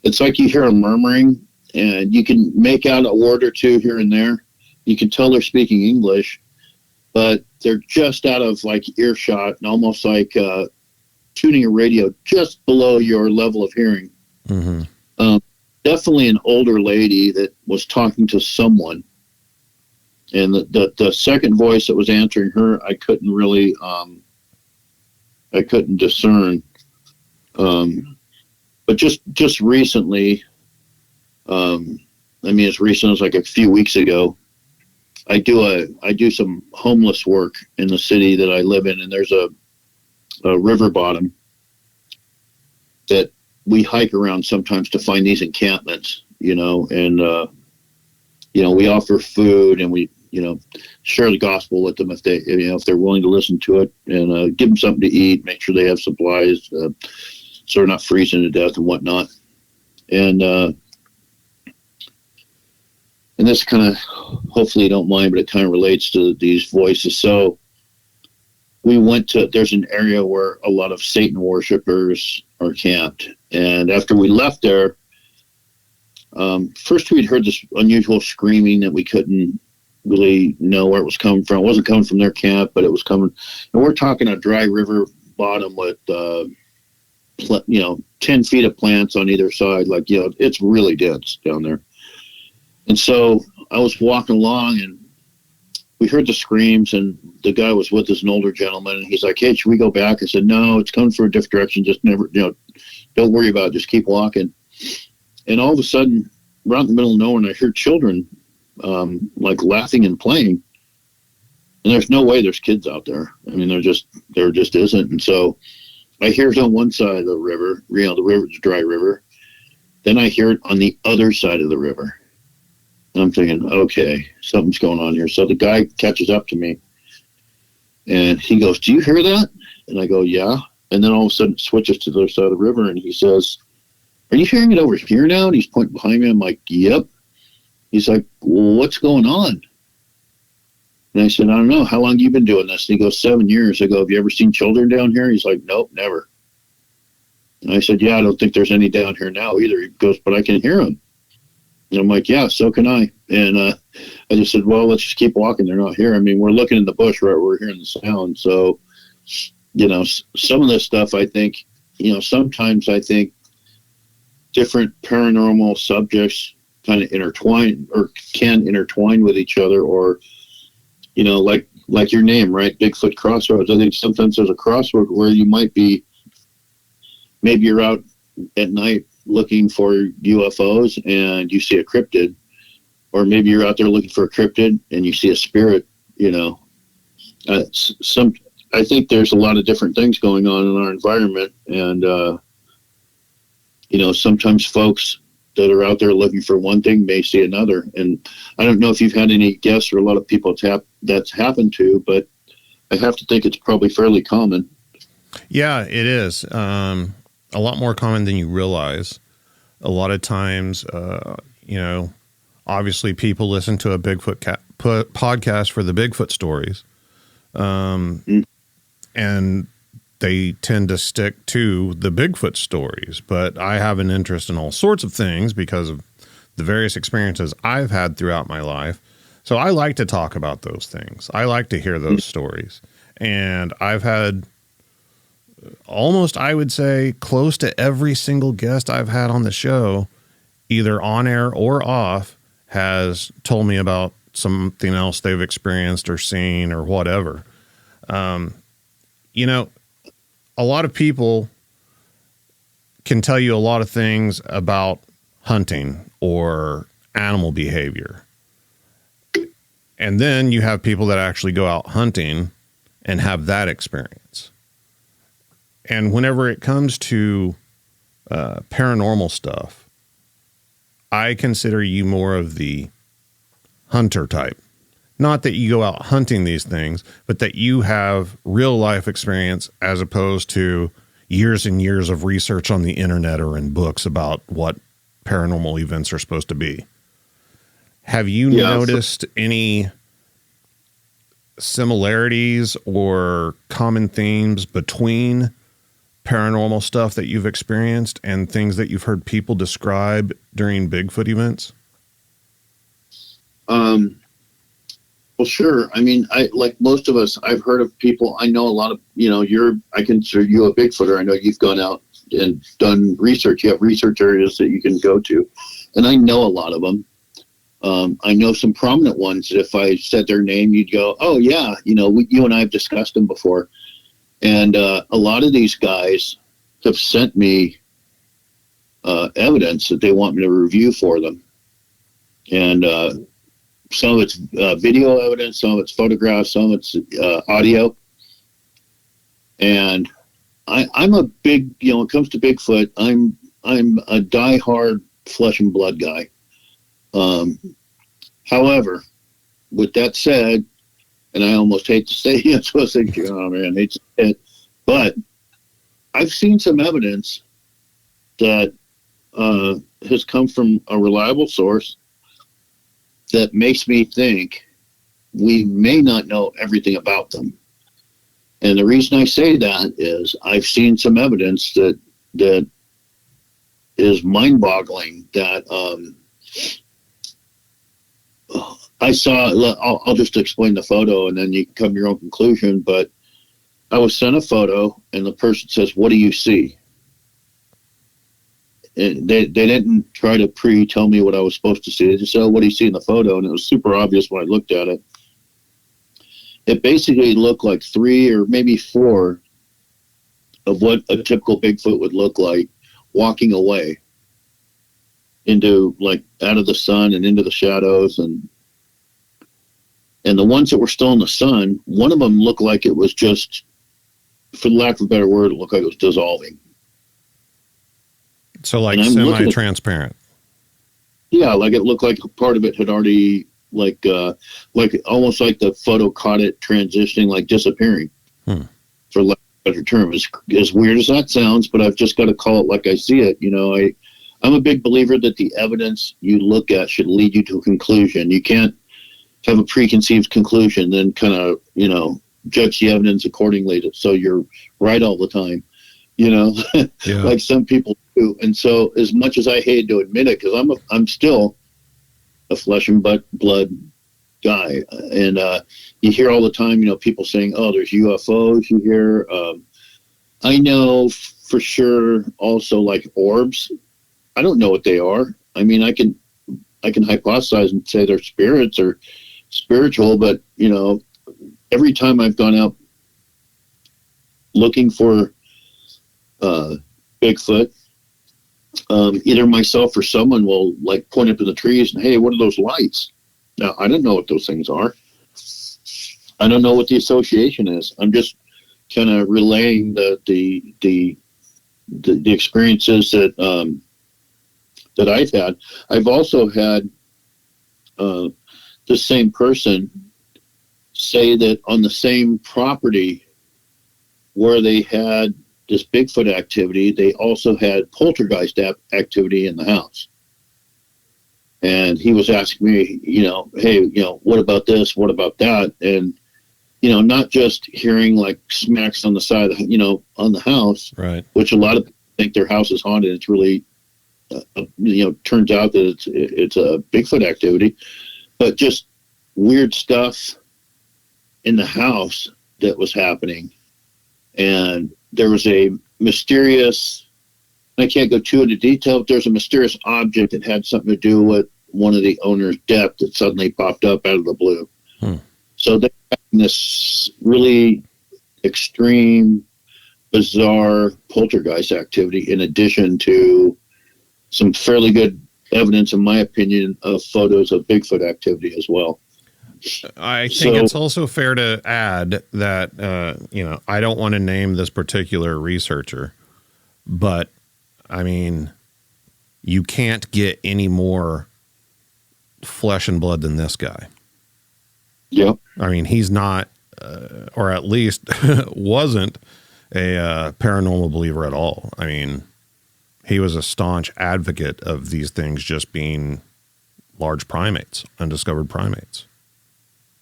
Speaker 2: It's like you hear a murmuring, and you can make out a word or two here and there. You can tell they're speaking English, but they're just out of like earshot, and almost like tuning a radio just below your level of hearing. Mm-hmm. Definitely an older lady that was talking to someone. And the second voice that was answering her, I couldn't really, I couldn't discern. But just recently, as recent as like a few weeks ago, I do some homeless work in the city that I live in, and there's a river bottom that we hike around sometimes to find these encampments, and we offer food, and we, share the gospel with them if they're willing to listen to it, and give them something to eat, make sure they have supplies, so they're not freezing to death and whatnot. And this kind of, hopefully you don't mind, but it kind of relates to these voices. So we went to, there's an area where a lot of Satan worshipers are camped. And after we left there, first we'd heard this unusual screaming that we couldn't really know where it was coming from. It wasn't coming from their camp, but it was coming. And we're talking a dry river bottom with, 10 feet of plants on either side. Like, it's really dense down there. And so I was walking along and we heard the screams, and the guy was with us, an older gentleman, and he's like, "Hey, should we go back?" I said, "No, it's coming from a different direction. Just never, don't worry about it. Just keep walking." And all of a sudden, right in the middle of nowhere, I heard children like laughing and playing. And there's no way there's kids out there. I mean, there just isn't. And so I hear it on one side of the river, the river's a dry river. Then I hear it on the other side of the river. And I'm thinking, okay, something's going on here. So the guy catches up to me and he goes, "Do you hear that?" And I go, "Yeah." And then all of a sudden it switches to the other side of the river and he says, "Are you hearing it over here now?" And he's pointing behind me. I'm like, "Yep." He's like, "Well, what's going on?" And I said, "I don't know. How long have you been doing this?" And he goes, 7 years. I go, "Have you ever seen children down here?" He's like, "Nope, never." And I said, "Yeah, I don't think there's any down here now either." He goes, "But I can hear them." And I'm like, "Yeah, so can I." And I just said, "Well, let's just keep walking. They're not here." I mean, we're looking in the bush right where we're hearing the sound. So, some of this stuff, I think, sometimes I think different paranormal subjects kind of intertwine or can intertwine with each other, or, like your name, right? Bigfoot Crossroads. I think sometimes there's a crossroad where you might be, maybe you're out at night looking for UFOs and you see a cryptid, or maybe you're out there looking for a cryptid and you see a spirit. I think there's a lot of different things going on in our environment, and sometimes folks that are out there looking for one thing may see another. And I don't know if you've had any guests or a lot of people that's happened to, but I have to think it's probably fairly common.
Speaker 1: Yeah, it is. A lot more common than you realize. A lot of times, obviously people listen to a Bigfoot podcast for the Bigfoot stories. And they tend to stick to the Bigfoot stories, but I have an interest in all sorts of things because of the various experiences I've had throughout my life. So I like to talk about those things. I like to hear those stories. And I've had almost, I would say, close to every single guest I've had on the show, either on air or off, has told me about something else they've experienced or seen or whatever. A lot of people can tell you a lot of things about hunting or animal behavior. And then you have people that actually go out hunting and have that experience. And whenever it comes to paranormal stuff, I consider you more of the hunter type. Not that you go out hunting these things, but that you have real life experience as opposed to years and years of research on the internet or in books about what paranormal events are supposed to be. Have you noticed any similarities or common themes between paranormal stuff that you've experienced and things that you've heard people describe during Bigfoot events?
Speaker 2: Well, sure. I mean, like most of us, I've heard of people. I know a lot of, I consider you a Bigfooter. I know you've gone out and done research. You have research areas that you can go to. And I know a lot of them. I know some prominent ones. If I said their name, you'd go, "Oh yeah, you and I have discussed them before." And a lot of these guys have sent me evidence that they want me to review for them. And some of it's video evidence, some of it's photographs, some of it's audio. And I'm a big, when it comes to Bigfoot, I'm a diehard flesh and blood guy. However, with that said, and I almost hate to say it, so I think, oh man, I hate to say it, but I've seen some evidence that has come from a reliable source that makes me think we may not know everything about them. And the reason I say that is I've seen some evidence that is mind-boggling that I saw. I'll just explain the photo and then you can come to your own conclusion. But I was sent a photo and the person says, "What do you see?" they didn't try to tell me what I was supposed to see. They just said, oh, what do you see in the photo? And it was super obvious when I looked at it. It basically looked like 3 or maybe 4 of what a typical Bigfoot would look like walking away into, like, out of the sun and into the shadows. And the ones that were still in the sun, one of them looked like it was just, for lack of a better word, it looked like it was dissolving.
Speaker 1: So like semi-transparent.
Speaker 2: Yeah, like it looked like part of it had already, like almost like the photo caught it transitioning, like disappearing. For lack of a better term, as weird as that sounds, but I've just got to call it like I see it. You know, I'm a big believer that the evidence you look at should lead you to a conclusion. You can't have a preconceived conclusion, then kind of, you know, judge the evidence accordingly, so you're right all the time. You know, yeah. Like some people do. And so, as much as I hate to admit it, because I'm still a flesh and blood guy, and you hear all the time, you know, people saying, "Oh, there's UFOs." You hear, I know for sure. Also, like orbs, I don't know what they are. I mean, I can hypothesize and say they're spirits or spiritual, but you know, every time I've gone out looking for Bigfoot, either myself or someone will like point up in the trees and, hey, what are those lights? Now, I don't know what those things are. I don't know what the association is. I'm just kind of relaying the experiences that I've had. I've also had the same person say that on the same property where they had this Bigfoot activity, they also had poltergeist activity in the house. And he was asking me, you know, hey, you know, what about this? What about that? And, you know, not just hearing like smacks on the side of, you know, on the house, right? Which a lot of people think their house is haunted. It's really, you know, turns out that it's a Bigfoot activity, but just weird stuff in the house that was happening. And there was a mysterious, I can't go too into detail, but there's a mysterious object that had something to do with one of the owner's death that suddenly popped up out of the blue. So they're having this really extreme, bizarre poltergeist activity in addition to some fairly good evidence, in my opinion, of photos of Bigfoot activity as well.
Speaker 1: I think it's also fair to add that, you know, I don't want to name this particular researcher, but I mean, you can't get any more flesh and blood than this guy.
Speaker 2: Yep.
Speaker 1: I mean, he's not, or at least wasn't a paranormal believer at all. I mean, he was a staunch advocate of these things just being large primates, undiscovered primates.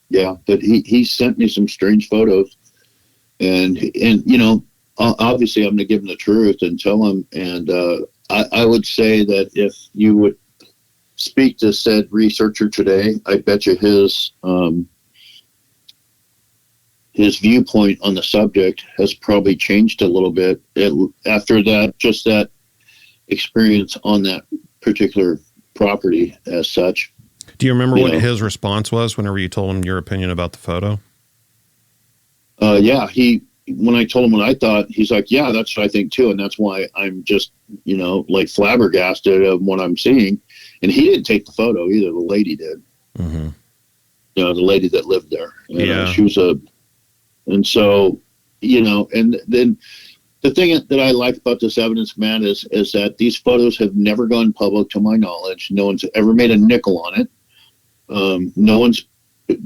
Speaker 2: Yeah, but he sent me some strange photos, and you know, obviously I'm going to give him the truth and tell him. And I would say that if you would speak to said researcher today, I bet you his viewpoint on the subject has probably changed a little bit after that, just that experience on that particular property as such.
Speaker 1: Do you remember what his response was whenever you told him your opinion about the photo?
Speaker 2: Yeah, when I told him what I thought, he's like, yeah, that's what I think too. And that's why I'm just, you know, like flabbergasted of what I'm seeing. And he didn't take the photo either. The lady did. Mm-hmm. You know, the lady that lived there. Yeah. She was and so, you know, and then the thing that I like about this evidence, Matt, is that these photos have never gone public to my knowledge. No one's ever made a nickel on it. No one's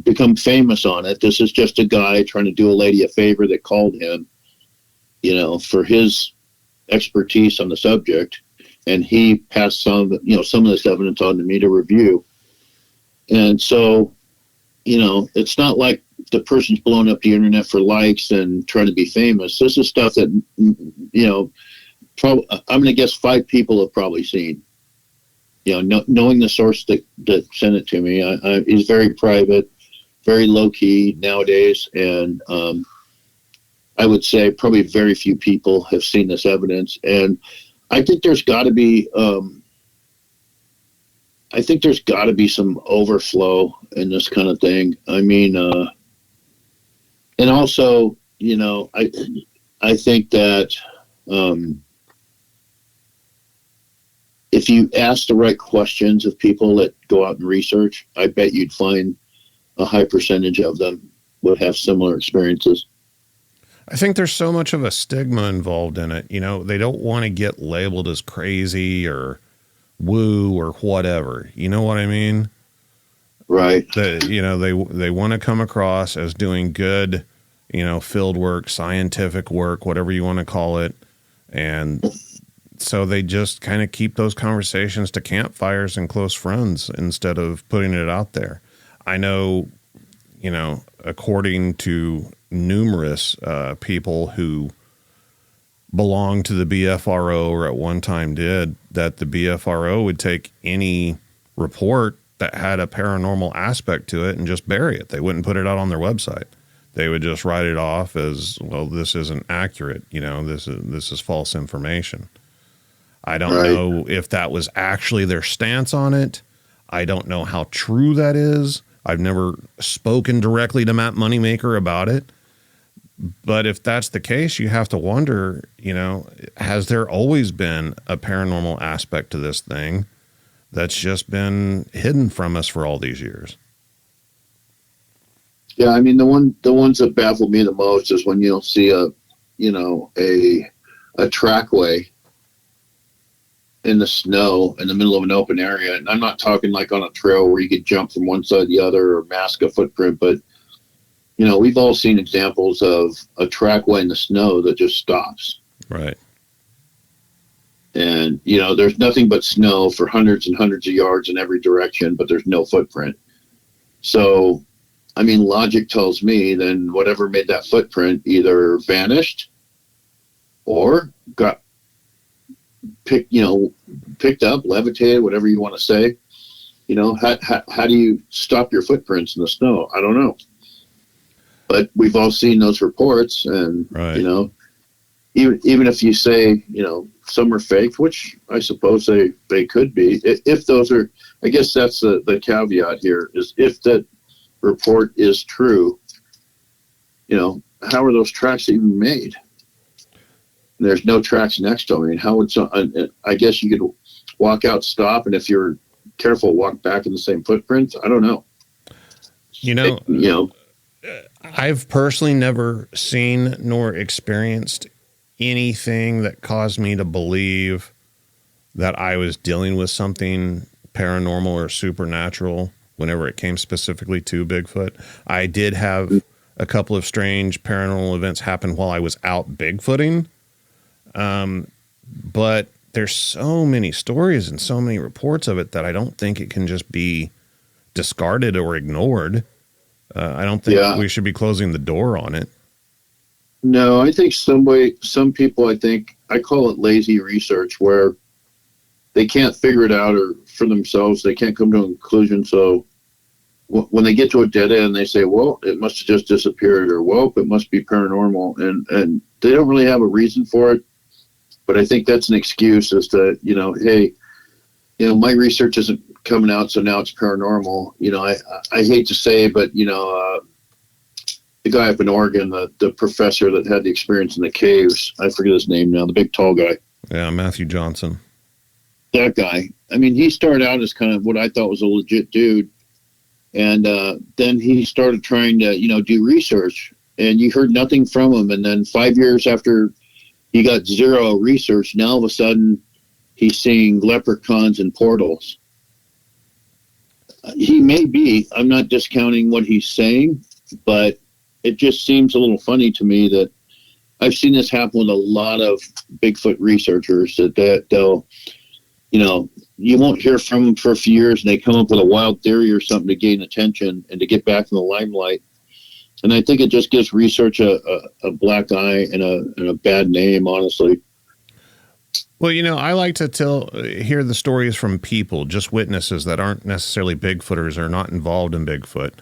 Speaker 2: become famous on it. This is just a guy trying to do a lady a favor that called him, you know, for his expertise on the subject. And he passed some of this evidence on to me to review. And so, you know, it's not like the person's blowing up the internet for likes and trying to be famous. This is stuff that, you know, I'm going to guess 5 people have probably seen. You know, knowing the source that sent it to me, he's very private, very low key nowadays, and I would say probably very few people have seen this evidence. And I think there's got to be. I think there's got to be some overflow in this kind of thing. I mean, and also, you know, I think that if you ask the right questions of people that go out and research, I bet you'd find a high percentage of them would have similar experiences.
Speaker 1: I think there's so much of a stigma involved in it. You know, they don't want to get labeled as crazy or woo or whatever. You know what I mean?
Speaker 2: Right.
Speaker 1: You know, they want to come across as doing good, you know, field work, scientific work, whatever you want to call it. And so they just kind of keep those conversations to campfires and close friends instead of putting it out there. I know, you know, according to numerous people who belong to the BFRO or at one time did, that the BFRO would take any report that had a paranormal aspect to it and just bury it. They wouldn't put it out on their website. They would just write it off as, well, this isn't accurate. You know, this is false information. I don't know if that was actually their stance on it. I don't know how true that is. I've never spoken directly to Matt Moneymaker about it. But if that's the case, you have to wonder, you know, has there always been a paranormal aspect to this thing that's just been hidden from us for all these years?
Speaker 2: Yeah, I mean, the ones that baffle me the most is when you'll see a trackway in the snow in the middle of an open area. And I'm not talking like on a trail where you could jump from one side to the other or mask a footprint, but you know, we've all seen examples of a trackway in the snow that just stops.
Speaker 1: Right.
Speaker 2: And, you know, there's nothing but snow for hundreds and hundreds of yards in every direction, but there's no footprint. So, I mean, logic tells me then whatever made that footprint either vanished or got picked up, levitated, whatever you want to say. You know, how do you stop your footprints in the snow? I don't know. But we've all seen those reports, and you know, even if you say, you know, some are faked, which I suppose they could be. If those are, I guess that's the caveat here, is if that report is true, you know, how are those tracks even made? There's no tracks next to them. I mean, how would I guess you could walk out, stop, and if you're careful, walk back in the same footprints. I don't know.
Speaker 1: You know. I've personally never seen nor experienced anything that caused me to believe that I was dealing with something paranormal or supernatural whenever it came specifically to Bigfoot. I did have a couple of strange paranormal events happen while I was out Bigfooting. But there's so many stories and so many reports of it that I don't think it can just be discarded or ignored. I don't think we should be closing the door on it.
Speaker 2: No, I think some people, I call it lazy research, where they can't figure it out or for themselves. They can't come to a conclusion. So when they get to a dead end, they say, well, it must have just disappeared, or, well, it must be paranormal. And they don't really have a reason for it. But I think that's an excuse as to, you know, hey, you know, my research isn't coming out, so now it's paranormal. You know, I hate to say it, but, you know, the guy up in Oregon, the professor that had the experience in the caves, I forget his name now, the big tall guy.
Speaker 1: Yeah, Matthew Johnson.
Speaker 2: That guy. I mean, he started out as kind of what I thought was a legit dude. And then he started trying to, you know, do research. And you heard nothing from him. And then 5 years after he got zero research, now all of a sudden he's seeing leprechauns and portals. He may be. I'm not discounting what he's saying, but it just seems a little funny to me that I've seen this happen with a lot of Bigfoot researchers that they'll, you know, you won't hear from them for a few years and they come up with a wild theory or something to gain attention and to get back in the limelight. And I think it just gives research a black eye and a bad name, honestly.
Speaker 1: Well, you know, I like to hear the stories from people, just witnesses that aren't necessarily Bigfooters or not involved in Bigfoot.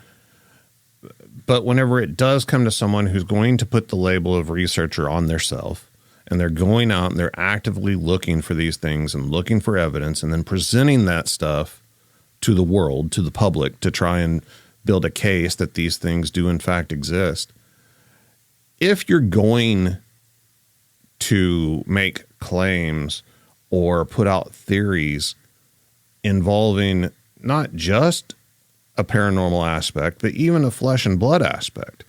Speaker 1: But whenever it does come to someone who's going to put the label of researcher on theirself and they're going out and they're actively looking for these things and looking for evidence and then presenting that stuff to the world, to the public, to try and build a case that these things do in fact exist. If you're going to make claims or put out theories involving not just a paranormal aspect, but even a flesh and blood aspect,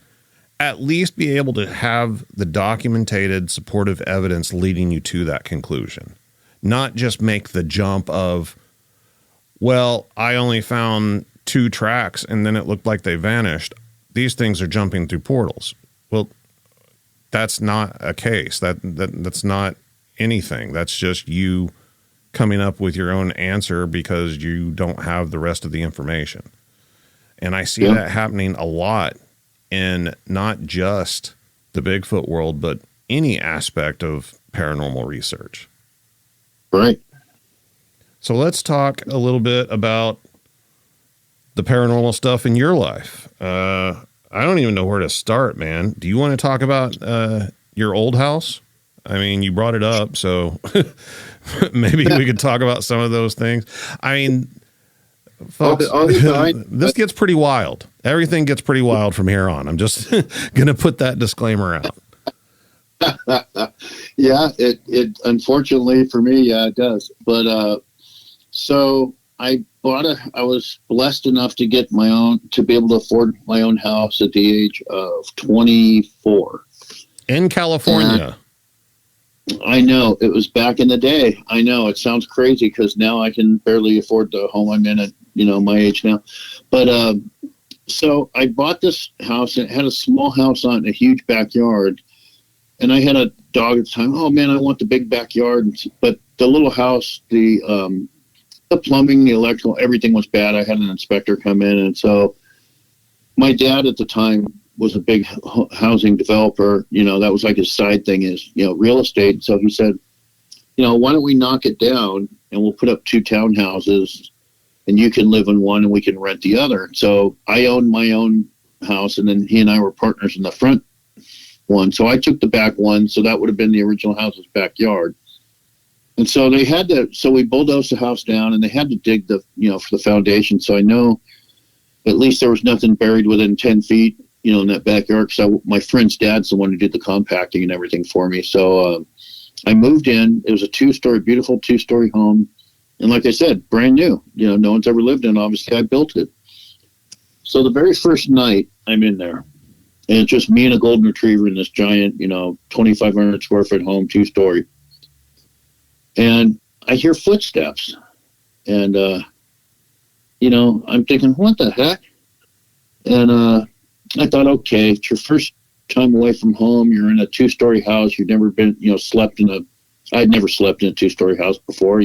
Speaker 1: at least be able to have the documented supportive evidence leading you to that conclusion. Not just make the jump of, well, I only found 2 tracks and then it looked like they vanished. These things are jumping through portals. Well, that's not a case. That's not anything. That's just you coming up with your own answer because you don't have the rest of the information. And I see that happening a lot in not just the Bigfoot world, but any aspect of paranormal research.
Speaker 2: Right.
Speaker 1: So let's talk a little bit about the paranormal stuff in your life. I don't even know where to start, man. Do you want to talk about your old house? I mean, you brought it up, so maybe we could talk about some of those things. I mean, folks, this gets pretty wild. Everything gets pretty wild from here on. I'm just going to put that disclaimer out.
Speaker 2: Yeah, it unfortunately for me, yeah, it does. But so I was blessed enough to get to be able to afford my own house at the age of 24
Speaker 1: in California.
Speaker 2: And I know, it was back in the day. I know it sounds crazy because now I can barely afford the home I'm in at, my age now. But so I bought this house and it had a small house on it, a huge backyard. And I had a dog at the time. Oh man, I want the big backyard. But the little house, the plumbing, the electrical, everything was bad. I had an inspector come in. And so my dad at the time was a big housing developer. That was like his side thing is, real estate. So he said, why don't we knock it down and we'll put up 2 townhouses and you can live in one and we can rent the other. So I owned my own house and then he and I were partners in the front one. So I took the back one. So that would have been the original house's backyard. And so so we bulldozed the house down and they had to dig for the foundation. So I know at least there was nothing buried within 10 feet, in that backyard. So my friend's dad's the one who did the compacting and everything for me. So I moved in. It was a beautiful 2-story home. And like I said, brand new, no one's ever lived in. Obviously I built it. So the very first night I'm in there and it's just me and a golden retriever in this giant, 2,500 square foot home, 2-story. And I hear footsteps and, I'm thinking, what the heck? And, I thought, okay, it's your first time away from home. You're in a 2-story house. You've never been, I'd never slept in a 2-story house before,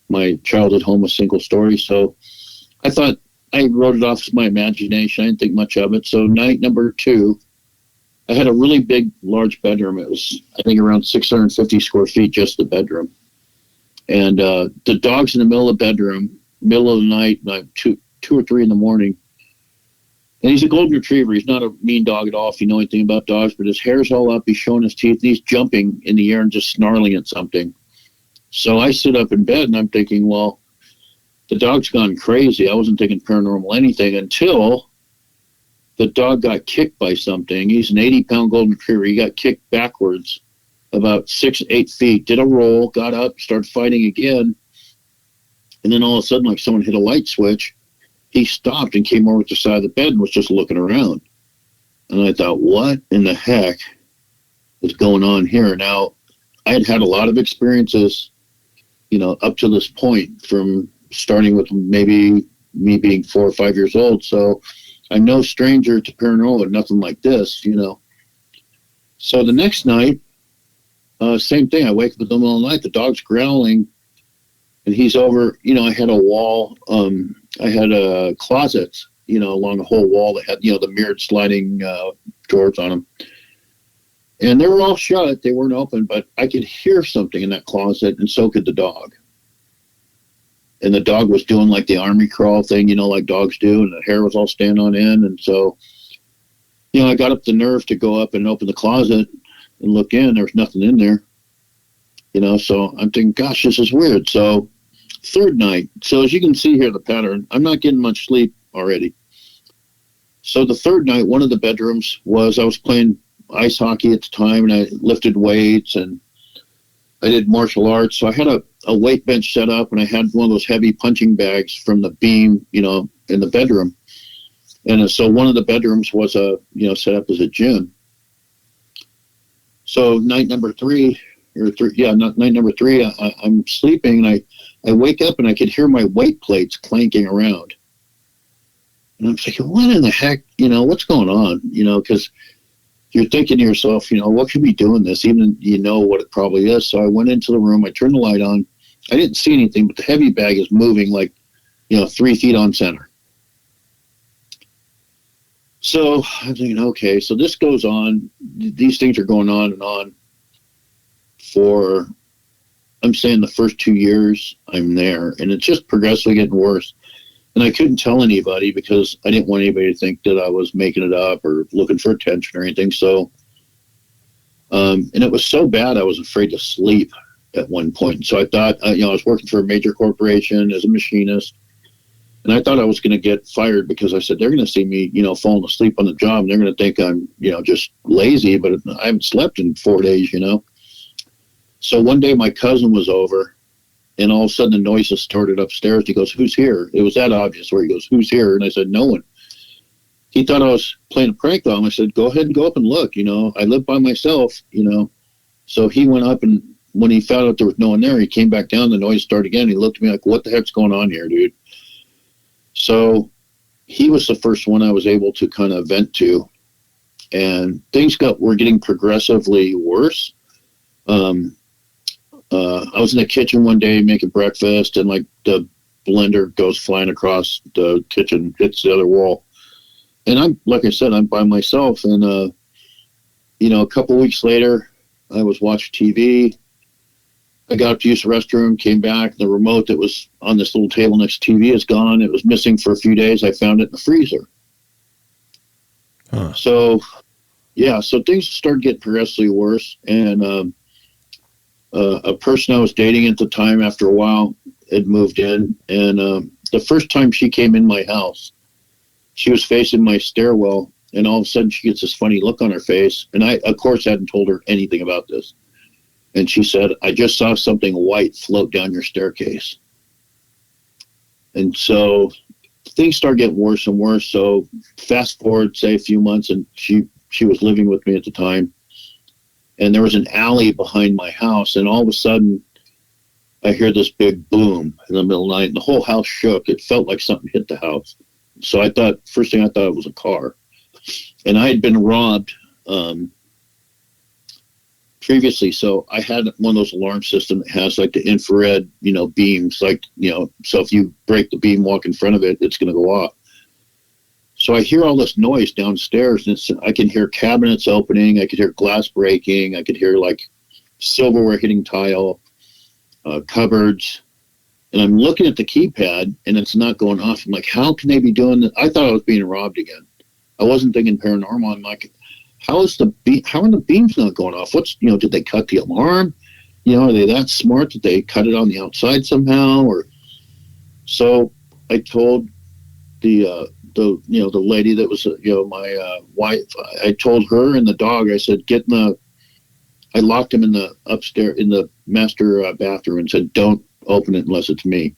Speaker 2: my childhood home was single story. So I thought I wrote it off as my imagination. I didn't think much of it. So night number 2, I had a really big, large bedroom. It was, I think, around 650 square feet, just the bedroom. And the dog's in the middle of the bedroom, middle of the night, like 2 or 3 in the morning. And he's a golden retriever. He's not a mean dog at all, if you know anything about dogs, but his hair's all up. He's showing his teeth. And he's jumping in the air and just snarling at something. So I sit up in bed and I'm thinking, well, the dog's gone crazy. I wasn't thinking paranormal anything until the dog got kicked by something. He's an 80-pound golden retriever. He got kicked backwards about 6-8 feet, did a roll, got up, started fighting again. And then all of a sudden, like someone hit a light switch, he stopped and came over to the side of the bed and was just looking around. And I thought, what in the heck is going on here? Now, I had a lot of experiences, up to this point, from starting with maybe me being 4 or 5 years old. So I'm no stranger to paranormal, nothing like this, So the next night, same thing. I wake up in the middle of the night, the dog's growling, and he's over, I had a wall, I had a closet, along the whole wall that had, the mirrored sliding doors on them. And they were all shut. They weren't open, but I could hear something in that closet, and so could the dog. And the dog was doing like the army crawl thing, like dogs do, and the hair was all standing on end. And so, I got up the nerve to go up and open the closet, and look in. There's nothing in there, so I'm thinking, gosh, this is weird. So third night, so as you can see here, the pattern, I'm not getting much sleep already. So the third night, one of the bedrooms I was playing ice hockey at the time, and I lifted weights and I did martial arts. So I had a weight bench set up, and I had one of those heavy punching bags from the beam, in the bedroom. And so one of the bedrooms was set up as a gym. So night number three, I'm sleeping, and I wake up and I could hear my weight plates clanking around. And I'm thinking, what in the heck, what's going on? Because you're thinking to yourself, what could be doing this? Even what it probably is. So I went into the room, I turned the light on. I didn't see anything, but the heavy bag is moving like, 3 feet on center. So I'm thinking, okay, so this goes on. These things are going on and on for, I'm saying, the first 2 years I'm there, and it's just progressively getting worse. And I couldn't tell anybody because I didn't want anybody to think that I was making it up or looking for attention or anything. So, and it was so bad, I was afraid to sleep at one point. So I thought, I was working for a major corporation as a machinist, and I thought I was going to get fired because I said, they're going to see me, falling asleep on the job, and they're going to think I'm, just lazy, but I haven't slept in 4 days, So one day my cousin was over, and all of a sudden the noises started upstairs. He goes, "Who's here?" It was that obvious where he goes, "Who's here?" And I said, "No one." He thought I was playing a prank on him. I said, "Go ahead and go up and look. I live by myself, So he went up, and when he found out there was no one there, he came back down. The noise started again. He looked at me like, "What the heck's going on here, dude?" So he was the first one I was able to kind of vent to. And things were getting progressively worse. I was in the kitchen one day making breakfast, and like the blender goes flying across the kitchen, hits the other wall. And like I said, I'm by myself. And, a couple of weeks later, I was watching TV. I got up to use the restroom, came back. The remote that was on this little table next to TV is gone. It was missing for a few days. I found it in the freezer.
Speaker 1: Huh.
Speaker 2: So things started getting progressively worse. And, a person I was dating at the time, after a while, had moved in. And the first time she came in my house, she was facing my stairwell, and all of a sudden she gets this funny look on her face. And I, of course, hadn't told her anything about this. And she said, "I just saw something white float down your staircase." And so things started getting worse and worse. So fast forward, say, a few months, and she was living with me at the time. And there was an alley behind my house, and all of a sudden, I hear this big boom in the middle of the night, and the whole house shook. It felt like something hit the house. So first thing I thought it was a car. And I had been robbed previously, so I had one of those alarm systems that has like the infrared, beams, like, so if you break the beam, walk in front of it, it's going to go off. So I hear all this noise downstairs, and I can hear cabinets opening. I could hear glass breaking. I could hear like silverware hitting tile, cupboards. And I'm looking at the keypad, and it's not going off. I'm like, how can they be doing that? I thought I was being robbed again. I wasn't thinking paranormal. I'm like, how are the beams not going off? Did they cut the alarm? Are they that smart that they cut it on the outside somehow? So I told the lady that was, my wife, I told her and the dog, I said, I locked him in the upstairs, in the master bathroom, and said, "Don't open it unless it's me."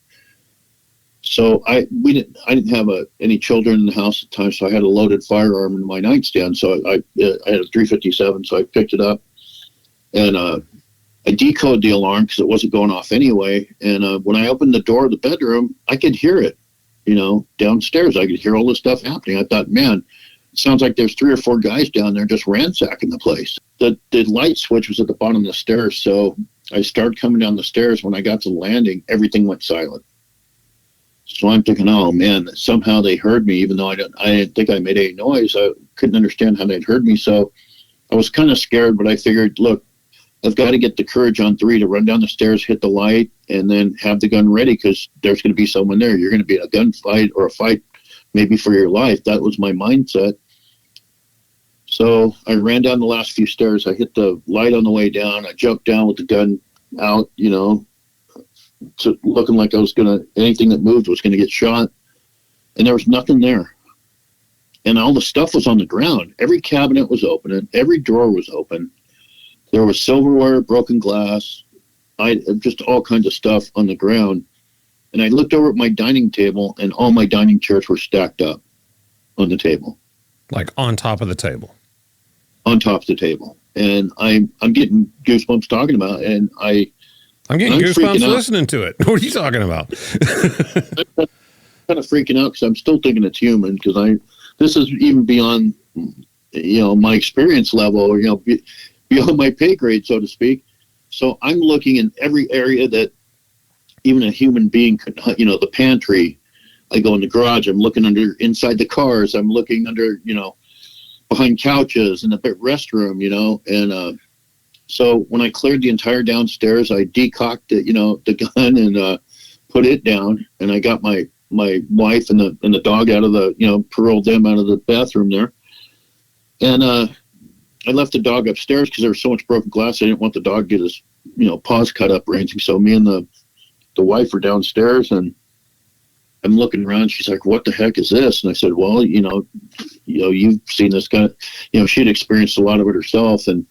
Speaker 2: So I didn't have any children in the house at the time, so I had a loaded firearm in my nightstand. So I had a 357, so I picked it up, and I decoded the alarm because it wasn't going off anyway. And when I opened the door of the bedroom, I could hear it. Downstairs, I could hear all this stuff happening. I thought, man, it sounds like there's 3 or 4 guys down there just ransacking the place. The light switch was at the bottom of the stairs, so I started coming down the stairs. When I got to the landing, everything went silent. So I'm thinking, oh man, somehow they heard me, even though I didn't think I made any noise. I couldn't understand how they'd heard me, so I was kind of scared. But I figured, look, I've got to get the courage on 3 to run down the stairs, hit the light, and then have the gun ready because there's going to be someone there. You're going to be in a gunfight or a fight maybe for your life. That was my mindset. So I ran down the last few stairs. I hit the light on the way down. I jumped down with the gun out, looking like anything that moved was going to get shot. And there was nothing there. And all the stuff was on the ground. Every cabinet was open. Every drawer was open. There was silverware, broken glass, just all kinds of stuff on the ground. And I looked over at my dining table, and all my dining chairs were stacked up on the table.
Speaker 1: Like on top of the table?
Speaker 2: On top of the table. And I'm getting goosebumps talking about it. And
Speaker 1: I'm getting goosebumps listening to it. What are you talking about?
Speaker 2: I'm kind of freaking out because I'm still thinking it's human, because this is even beyond, my experience level, beyond my pay grade, so to speak. So I'm looking in every area that even a human being could, the pantry. I go in the garage. I'm looking inside the cars. I'm looking under, behind couches in the restroom, and so when I cleared the entire downstairs, I decocked the gun and put it down, and I got my wife and the dog out of the, paroled them out of the bathroom there. And I left the dog upstairs because there was so much broken glass. I didn't want the dog to get his, paws cut up or anything. So me and the wife were downstairs, and I'm looking around. She's like, "What the heck is this?" And I said, "Well, you've seen this kind of, she'd experienced a lot of it herself." And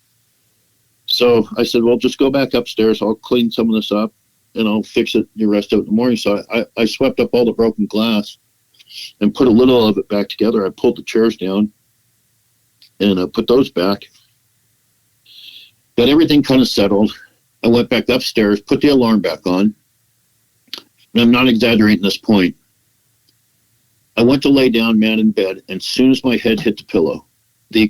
Speaker 2: so I said, "Well, just go back upstairs. I'll clean some of this up, and I'll fix it the rest of it in the morning." So I swept up all the broken glass and put a little of it back together. I pulled the chairs down and I put those back. Got everything kind of settled. I went back upstairs, put the alarm back on. And I'm not exaggerating this point. I went to lay down, man, in bed, and as soon as my head hit the pillow,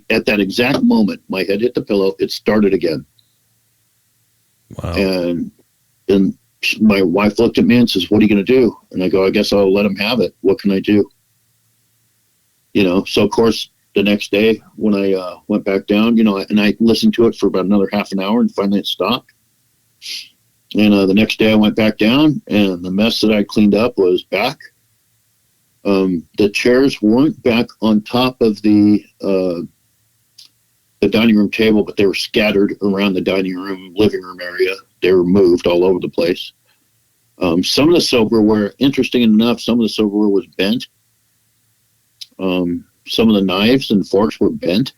Speaker 2: at that exact moment my head hit the pillow, it started again.
Speaker 1: Wow.
Speaker 2: And my wife looked at me and says, "What are you going to do?" And I go, "I guess I'll let him have it. What can I do?" So of course, the next day when I went back down, and I listened to it for about another half an hour, and finally it stopped. And the next day I went back down, and the mess that I cleaned up was back. The chairs weren't back on top of the dining room table, but they were scattered around the dining room, living room area. They were moved all over the place. Some of the silverware, interesting enough, some of the silverware was bent. Some of the knives and forks were bent,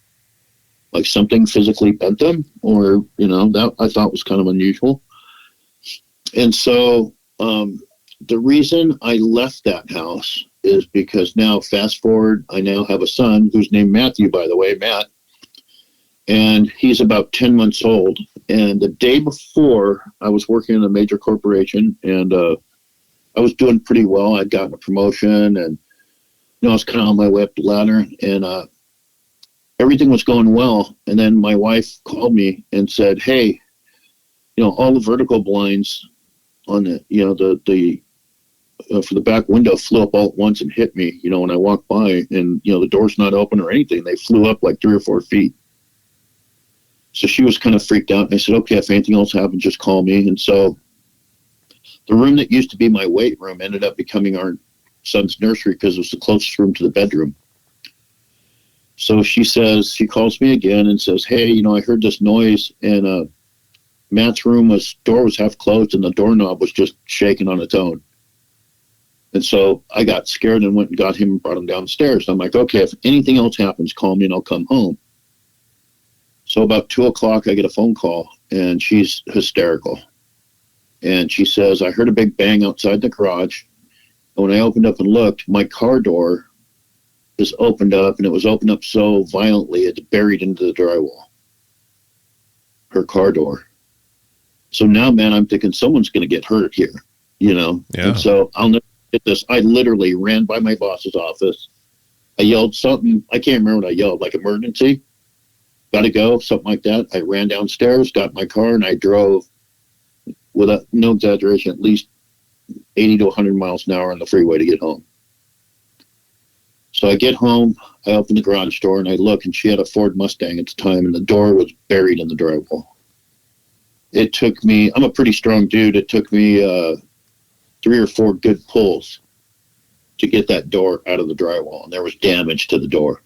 Speaker 2: like something physically bent them, or, that I thought was kind of unusual. And so the reason I left that house is because now, fast forward, I now have a son who's named Matthew, by the way, Matt. And he's about 10 months old. And the day before, I was working in a major corporation, and I was doing pretty well. I'd gotten a promotion, and I was kind of on my way up the ladder, and everything was going well. And then my wife called me and said, "Hey, all the vertical blinds on the for the back window flew up all at once and hit me, when I walked by, and, the door's not open or anything. They flew up like 3 or 4 feet." So she was kind of freaked out. And I said, "Okay, if anything else happens, just call me." And so the room that used to be my weight room ended up becoming our son's nursery because it was the closest room to the bedroom. So she calls me again and says, "Hey, I heard this noise, and Matt's door was half closed, and the doorknob was just shaking on its own." And so I got scared and went and got him and brought him downstairs. I'm like, "Okay, if anything else happens, call me and I'll come home." So about 2:00, I get a phone call, and she's hysterical. And she says, "I heard a big bang outside the garage. And when I opened up and looked, my car door is opened up, and it was opened up so violently it's buried into the drywall. Her car door." So now, man, I'm thinking someone's going to get hurt here, Yeah. And so I'll never get this. I literally ran by my boss's office. I yelled something. I can't remember what I yelled, like emergency. Gotta go, something like that. I ran downstairs, got my car, and I drove, without no exaggeration, at least 80 to 100 miles an hour on the freeway to get home. So I get home, I open the garage door, and I look, and she had a Ford Mustang at the time, and the door was buried in the drywall. It took me, I'm a pretty strong dude, it took me 3 or 4 good pulls to get that door out of the drywall, and there was damage to the door.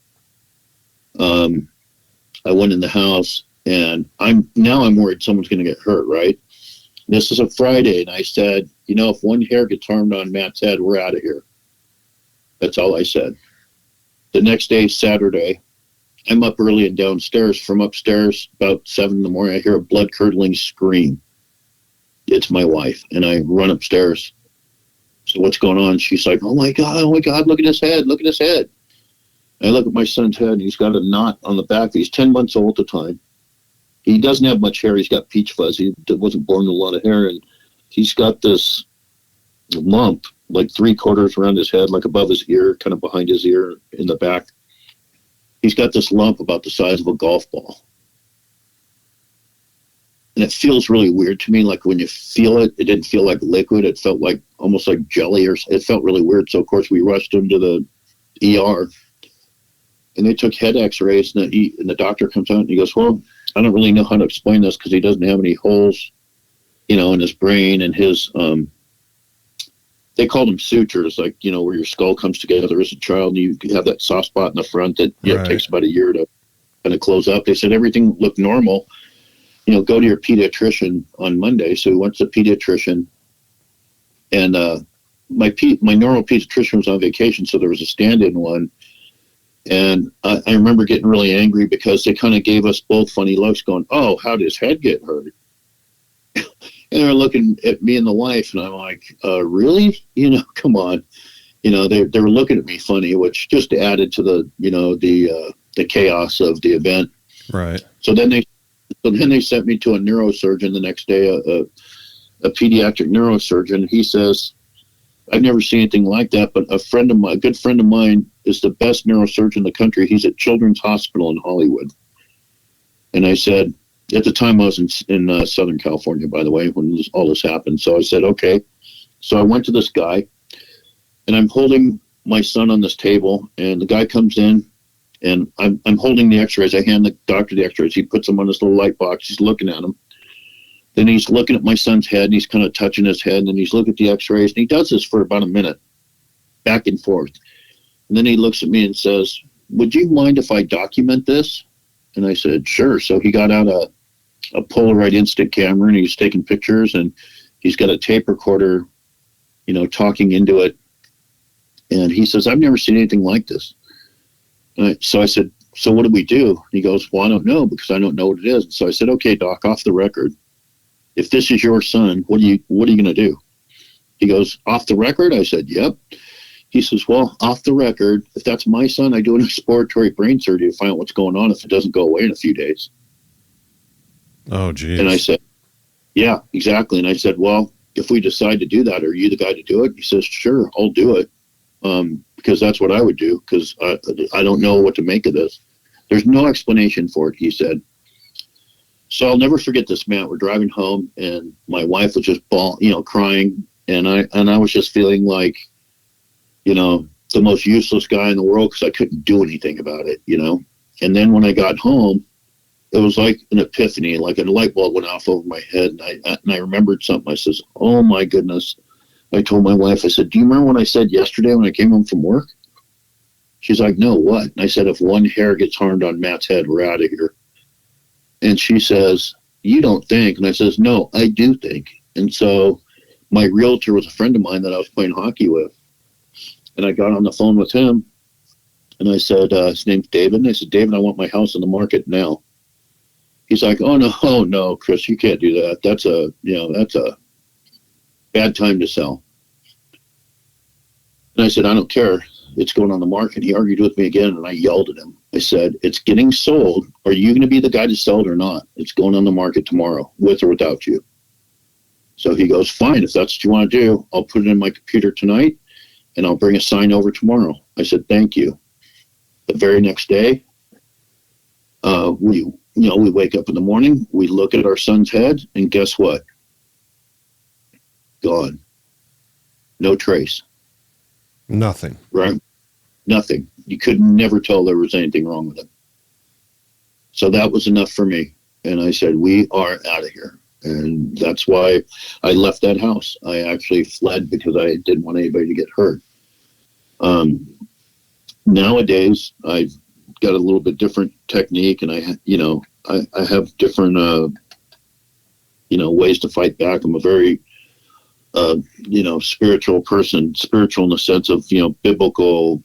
Speaker 2: I went in the house, and I'm worried someone's going to get hurt, right? This is a Friday, and I said, if one hair gets harmed on Matt's head, we're out of here. That's all I said. The next day, Saturday, I'm up early and downstairs. From upstairs, about 7 in the morning, I hear a blood-curdling scream. It's my wife, and I run upstairs. So what's going on? She's like, oh my God, look at his head. I look at my son's head, and he's got a knot on the back. He's 10 months old at the time. He doesn't have much hair. He's got peach fuzz. He wasn't born with a lot of hair, and he's got this lump, like 3/4 around his head, like above his ear, kind of behind his ear in the back. He's got this lump about the size of a golf ball. And it feels really weird to me. Like when you feel it, it didn't feel like liquid. It felt like almost like jelly, or it felt really weird. So, of course, we rushed him to the ER. And they took head x-rays, and the doctor comes out and he goes, well, I don't really know how to explain this because he doesn't have any holes, in his brain, and his, they called them sutures, like, where your skull comes together as a child, and you have that soft spot in the front that it takes about a year to kind of close up. They said everything looked normal. Go to your pediatrician on Monday. So we went to the pediatrician, and my normal pediatrician was on vacation, so there was a stand-in one. And I remember getting really angry because they kind of gave us both funny looks going, oh, how did his head get hurt? And they're looking at me and the wife, and I'm like, really? Come on. They were looking at me funny, which just added to the, the chaos of the event.
Speaker 1: Right.
Speaker 2: So then they sent me to a neurosurgeon the next day, a pediatric neurosurgeon. He says, I've never seen anything like that, but a good friend of mine is the best neurosurgeon in the country. He's at Children's Hospital in Hollywood. And I said, at the time I was in Southern California, by the way, when all this happened. So I said, okay. So I went to this guy, and I'm holding my son on this table, and the guy comes in, and I'm holding the x-rays. I hand the doctor the x-rays. He puts them on this little light box. He's looking at them. Then he's looking at my son's head, and he's kind of touching his head, and he's looking at the x-rays, and he does this for about a minute, back and forth. And then he looks at me and says, would you mind if I document this? And I said, sure. So he got out a Polaroid instant camera, and he's taking pictures, and he's got a tape recorder, talking into it. And he says, I've never seen anything like this. So I said, so what do we do? He goes, well, I don't know, because I don't know what it is. And so I said, okay, doc, off the record, if this is your son, what are you going to do? He goes, off the record? I said, yep. He says, well, off the record, if that's my son, I do an exploratory brain surgery to find out what's going on if it doesn't go away in a few days.
Speaker 1: Oh, geez.
Speaker 2: And I said, yeah, exactly. And I said, well, if we decide to do that, are you the guy to do it? He says, sure, I'll do it. Because that's what I would do, because I don't know what to make of this. There's no explanation for it, he said. So I'll never forget this, Matt. We're driving home, and my wife was just crying, and I was just feeling like, the most useless guy in the world because I couldn't do anything about it, And then when I got home, it was like an epiphany, like a light bulb went off over my head, and I remembered something. I says, oh my goodness. I told my wife, I said, do you remember what I said yesterday when I came home from work? She's like, no, what? And I said, if one hair gets harmed on Matt's head, we're out of here. And she says, you don't think? And I says, no, I do think. And so my realtor was a friend of mine that I was playing hockey with. And I got on the phone with him, and I said, his name's David. And I said, David, I want my house on the market now. He's like, oh, no, Chris, you can't do that. That's a bad time to sell. And I said, I don't care. It's going on the market. He argued with me again, and I yelled at him. I said, it's getting sold. Are you going to be the guy to sell it or not? It's going on the market tomorrow, with or without you. So he goes, fine, if that's what you want to do, I'll put it in my computer tonight, and I'll bring a sign over tomorrow. I said, thank you. The very next day, we wake up in the morning, we look at our son's head, and guess what? Gone. No trace.
Speaker 1: Nothing.
Speaker 2: Right? Nothing. You could never tell there was anything wrong with him. So that was enough for me. And I said, we are out of here. And that's why I left that house. I actually fled because I didn't want anybody to get hurt. Nowadays, I've got a little bit different technique, and I have different, ways to fight back. I'm a very, spiritual person, spiritual in the sense of, biblical,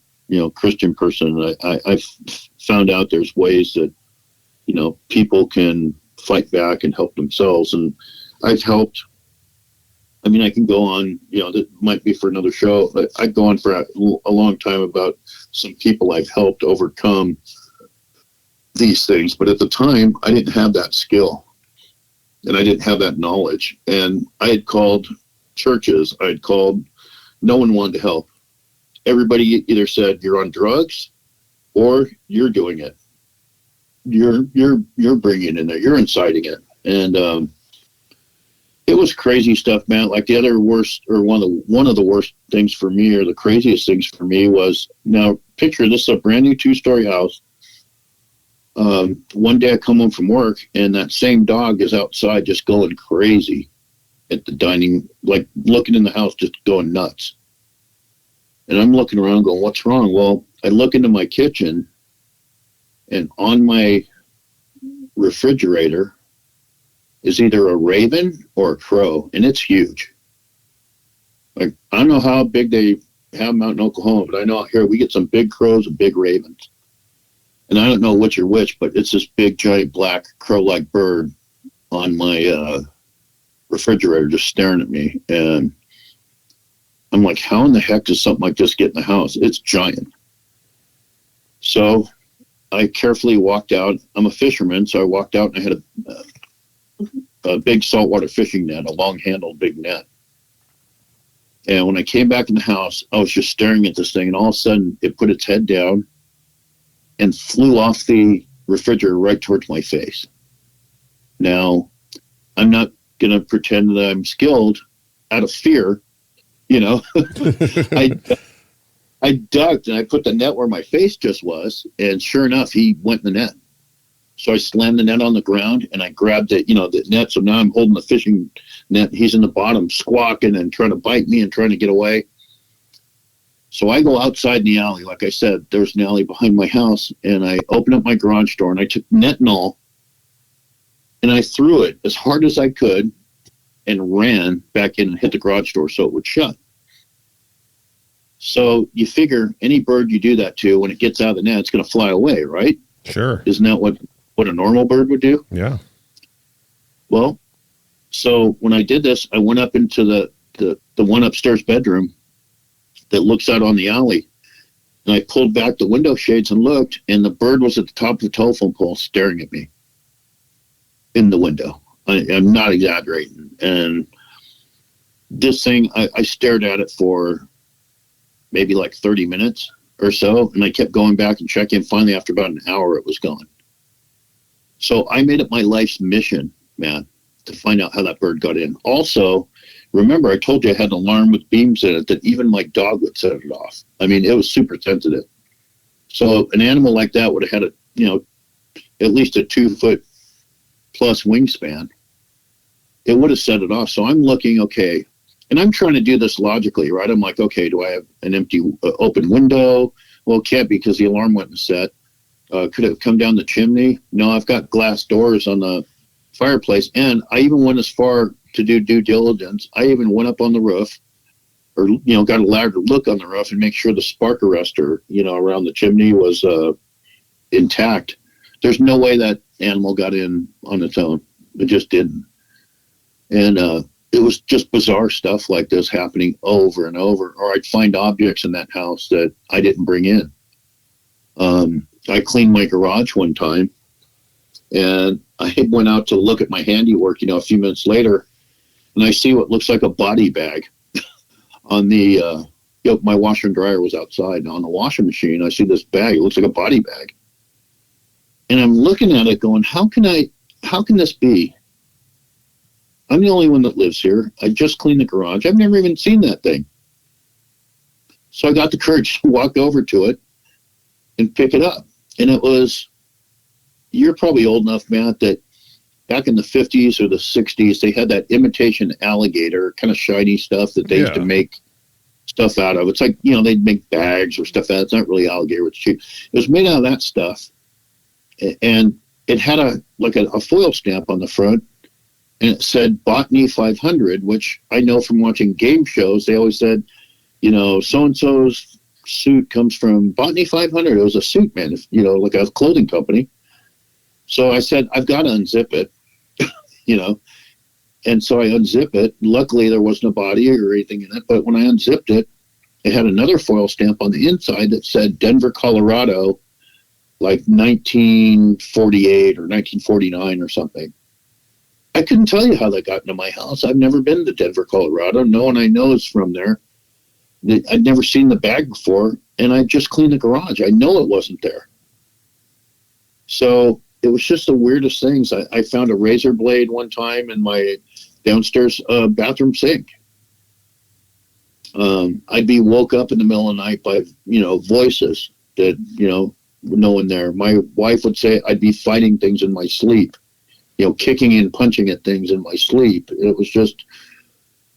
Speaker 2: Christian person. I've found out there's ways that, people can fight back and help themselves. And I've helped. I mean, I can go on, that might be for another show. I go on for a long time about some people I've helped overcome these things. But at the time, I didn't have that skill and I didn't have that knowledge. And I had called churches. No one wanted to help. Everybody either said, you're on drugs or you're doing it. You're bringing it in there. You're inciting it. And, it was crazy stuff, man. Like the other worst, or one of the worst things for me, or the craziest things for me was, now picture this, is a brand new 2-story house. One day I come home from work and that same dog is outside just going crazy at the dining, like looking in the house, just going nuts. And I'm looking around going, what's wrong? Well, I look into my kitchen and on my refrigerator is either a raven or a crow, and it's huge. Like, I don't know how big they have them out in Oklahoma, but I know out here we get some big crows and big ravens. And I don't know which are which, but it's this big, giant, black, crow-like bird on my refrigerator just staring at me. And I'm like, how in the heck does something like this get in the house? It's giant. So I carefully walked out. I'm a fisherman, so I walked out and I had a big saltwater fishing net, a long-handled big net. And when I came back in the house, I was just staring at this thing, and all of a sudden it put its head down and flew off the refrigerator right towards my face. Now, I'm not going to pretend that I'm skilled out of fear. I ducked and I put the net where my face just was, and sure enough, he went in the net. So I slammed the net on the ground and I grabbed the net. So now I'm holding the fishing net. He's in the bottom squawking and trying to bite me and trying to get away. So I go outside in the alley. Like I said, there's an alley behind my house, and I opened up my garage door and I took net and all and I threw it as hard as I could and ran back in and hit the garage door so it would shut. So you figure any bird you do that to, when it gets out of the net, it's going to fly away, right?
Speaker 1: Sure.
Speaker 2: Isn't that what a normal bird would do?
Speaker 1: Yeah.
Speaker 2: Well, so when I did this, I went up into the one upstairs bedroom that looks out on the alley, and I pulled back the window shades and looked, and the bird was at the top of the telephone pole staring at me in the window. I'm not exaggerating. And this thing, I stared at it for maybe like 30 minutes or so, and I kept going back and checking. Finally, after about an hour, it was gone. So I made it my life's mission, man, to find out how that bird got in. Also, remember, I told you I had an alarm with beams in it that even my dog would set it off. I mean, it was super sensitive. So an animal like that would have had at least a 2-foot plus wingspan. It would have set it off. So I'm looking, okay, and I'm trying to do this logically, right? I'm like, okay, do I have an empty open window? Well, it can't, because the alarm wouldn't set. Could it come down the chimney? No, I've got glass doors on the fireplace. And I even went as far to do due diligence. I even went up on the roof, or, got a ladder to look on the roof and make sure the spark arrestor, around the chimney was intact. There's no way that animal got in on its own. It just didn't. And it was just bizarre stuff like this happening over and over. Or I'd find objects in that house that I didn't bring in. I cleaned my garage one time, and I went out to look at my handiwork, a few minutes later, and I see what looks like a body bag on the, my washer and dryer was outside. On the washing machine, I see this bag. It looks like a body bag. And I'm looking at it going, how can this be? I'm the only one that lives here. I just cleaned the garage. I've never even seen that thing. So I got the courage to walk over to it and pick it up. And it was, you're probably old enough, Matt, that back in the 50s or the 60s, they had that imitation alligator, kind of shiny stuff that they used to make stuff out of. It's like, they'd make bags or stuff out. It's not really alligator. It's cheap. It was made out of that stuff. And it had a foil stamp on the front, and it said Botany 500, which I know from watching game shows. They always said, so-and-so's suit comes from Botany 500. It was a suit man, like a clothing company. So I said, I've got to unzip it, And so I unzip it. Luckily, there wasn't a body or anything in it. But when I unzipped it, it had another foil stamp on the inside that said Denver, Colorado, like 1948 or 1949 or something. I couldn't tell you how that got into my house. I've never been to Denver, Colorado. No one I know is from there. I'd never seen the bag before, and I just cleaned the garage. I know it wasn't there. So it was just the weirdest things. I found a razor blade one time in my downstairs bathroom sink. I'd be woke up in the middle of the night by, voices that, no one there. My wife would say I'd be fighting things in my sleep, kicking and punching at things in my sleep. It was just,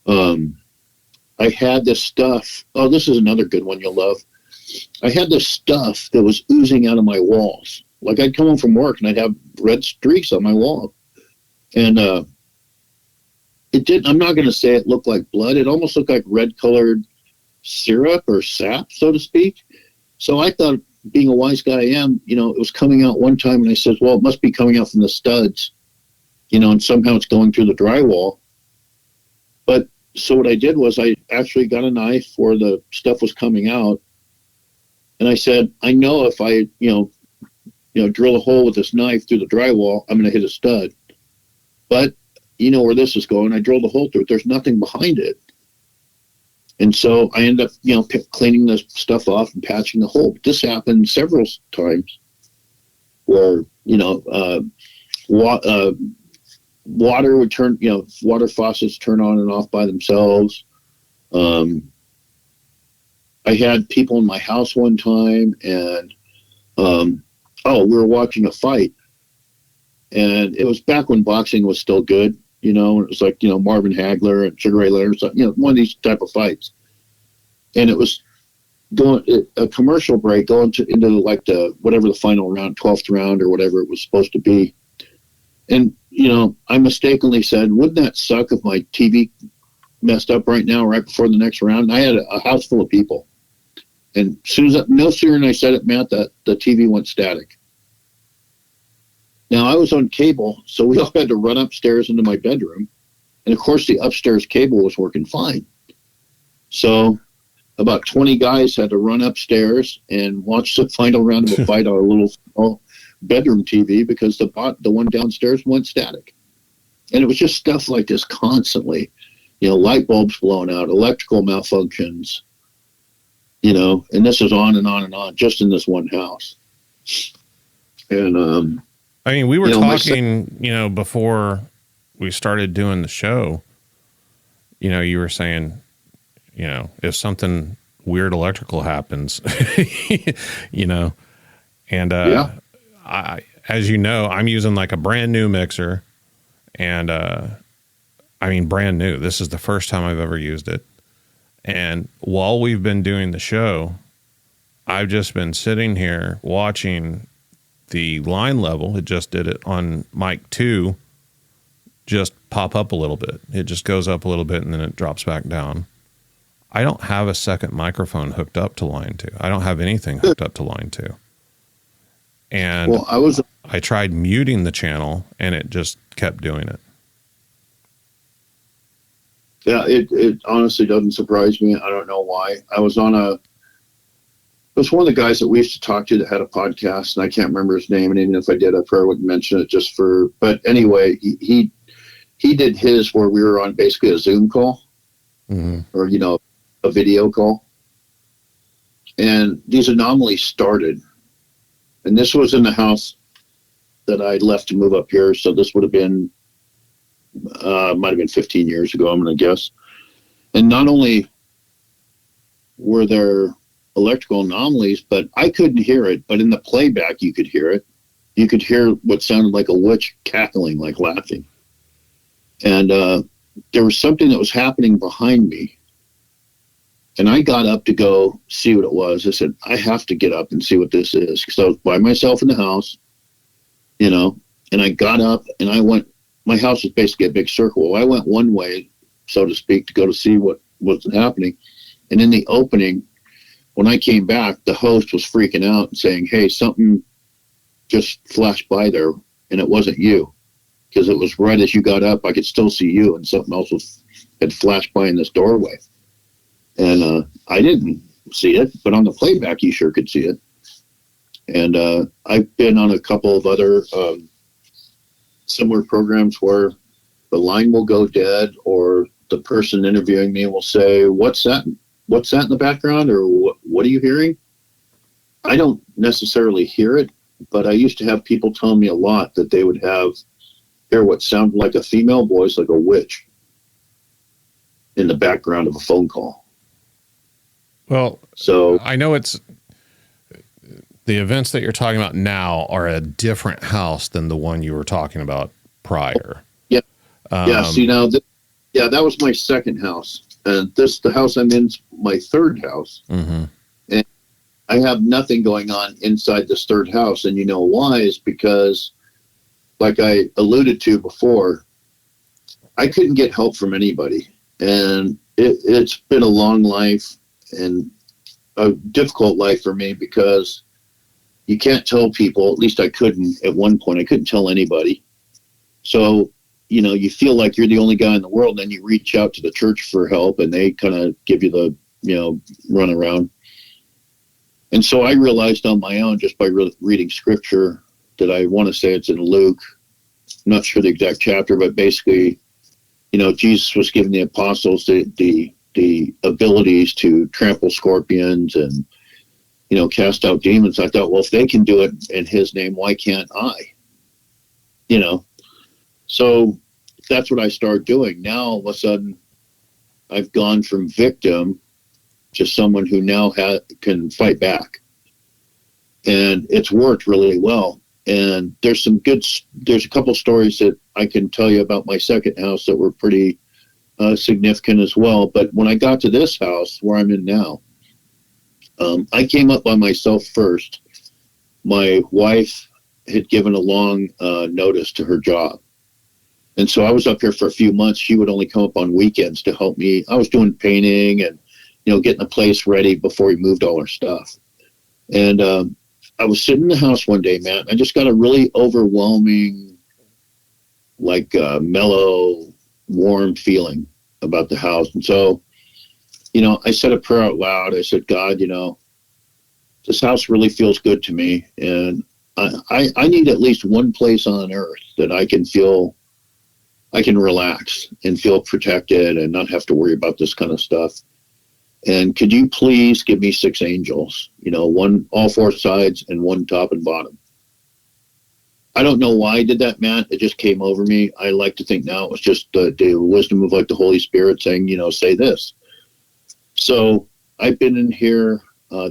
Speaker 2: I had this stuff. Oh, this is another good one you'll love. I had this stuff that was oozing out of my walls. Like I'd come home from work and I'd have red streaks on my wall. And I'm not going to say it looked like blood. It almost looked like red colored syrup or sap, so to speak. So I thought, being a wise guy I am, it was coming out one time, and I said, well, it must be coming out from the studs, and somehow it's going through the drywall. But so what I did was I actually got a knife where the stuff was coming out. And I said, I know if I, drill a hole with this knife through the drywall, I'm going to hit a stud. But where this is going. I drilled a hole through it. There's nothing behind it. And so I ended up, cleaning the stuff off and patching the hole. But this happened several times where, water would turn, water faucets turn on and off by themselves. I had people in my house one time, and, we were watching a fight. And it was back when boxing was still good. It was like, Marvin Hagler and Sugar Ray Leonard, one of these type of fights. And it was a commercial break going into like whatever the final round, 12th round or whatever it was supposed to be. And, I mistakenly said, wouldn't that suck if my TV messed up right now, right before the next round? And I had a house full of people. And no sooner than I said it, Matt, that the TV went static. Now, I was on cable, so we all had to run upstairs into my bedroom. And, of course, the upstairs cable was working fine. So about 20 guys had to run upstairs and watch the final round of a fight on a little small bedroom TV because the one downstairs went static. And it was just stuff like this constantly. Light bulbs blowing out, electrical malfunctions, and this is on and on and on just in this one house. And,
Speaker 1: we were talking, before we started doing the show, you were saying, if something weird electrical happens, and, as I'm using like a brand new mixer, and, brand new. This is the first time I've ever used it. And while we've been doing the show, I've just been sitting here watching the line level. It just did it on mic 2, just pop up a little bit. It just goes up a little bit and then it drops back down. I don't have a second microphone hooked up to line 2. I don't have anything hooked up to line 2. And I tried muting the channel and it just kept doing it.
Speaker 2: Yeah, it honestly doesn't surprise me. I don't know why. It was one of the guys that we used to talk to that had a podcast, and I can't remember his name. And even if I did, I probably wouldn't mention it but anyway, he did his where we were on basically a Zoom call, or, a video call. And these anomalies started. And this was in the house that I left to move up here. So this would have been, might have been 15 years ago, I'm going to guess. And not only were there electrical anomalies, but I couldn't hear it, but in the playback you could hear it. You could hear what sounded like a witch cackling, like laughing. And there was something that was happening behind me. And I got up to go see what it was. I said, I have to get up and see what this is. Because I was by myself in the house, you know, and I got up and I went, my house was basically a big circle. Well, I went one way, so to speak, to go to see what was happening. And in the opening, when I came back, the host was freaking out and saying, hey, something just flashed by there, and it wasn't you. Because it was right as you got up, I could still see you, and something else had flashed by in this doorway. And I didn't see it, but on the playback, you sure could see it. And I've been on a couple of other similar programs where the line will go dead, or the person interviewing me will say, what's that? What's that in the background? Or what are you hearing? I don't necessarily hear it, but I used to have people tell me a lot that they would hear what sounded like a female voice, like a witch, in the background of a phone call.
Speaker 1: Well,
Speaker 2: so
Speaker 1: I know it's the events that you're talking about now are a different house than the one you were talking about prior.
Speaker 2: Yeah. See, now, that was my second house. And the house I'm in is my third house.
Speaker 1: Mm-hmm.
Speaker 2: And I have nothing going on inside this third house. And you know why? Is because, like I alluded to before, I couldn't get help from anybody. And it's been a long life and a difficult life for me, because you can't tell people, at least I couldn't at one point, I couldn't tell anybody. So, you know, you feel like you're the only guy in the world, and then you reach out to the church for help, and they kind of give you the, you know, run around. And so I realized on my own, just by reading scripture, that I want to say it's in Luke, I'm not sure the exact chapter, but basically, you know, Jesus was giving the apostles the abilities to trample scorpions and, you know, cast out demons. I thought, well, if they can do it in his name, why can't I? You know, so that's what I started doing. Now, all of a sudden, I've gone from victim to someone who now can fight back. And it's worked really well. And there's a couple stories that I can tell you about my second house that were pretty significant as well. But when I got to this house where I'm in now, I came up by myself first. My wife had given a long notice to her job. And so I was up here for a few months. She would only come up on weekends to help me. I was doing painting and, you know, getting the place ready before we moved all our stuff. And I was sitting in the house one day, man. I just got a really overwhelming, like mellow, warm feeling about the house. And so, you know, I said a prayer out loud. I said, God, you know, this house really feels good to me. And I need at least one place on earth that I can relax and feel protected and not have to worry about this kind of stuff. And could you please give me 6 angels, you know, one, all 4 sides and one top and bottom. I don't know why I did that, Matt. It just came over me. I like to think now it was just the wisdom of like the Holy Spirit saying, you know, say this. So I've been in here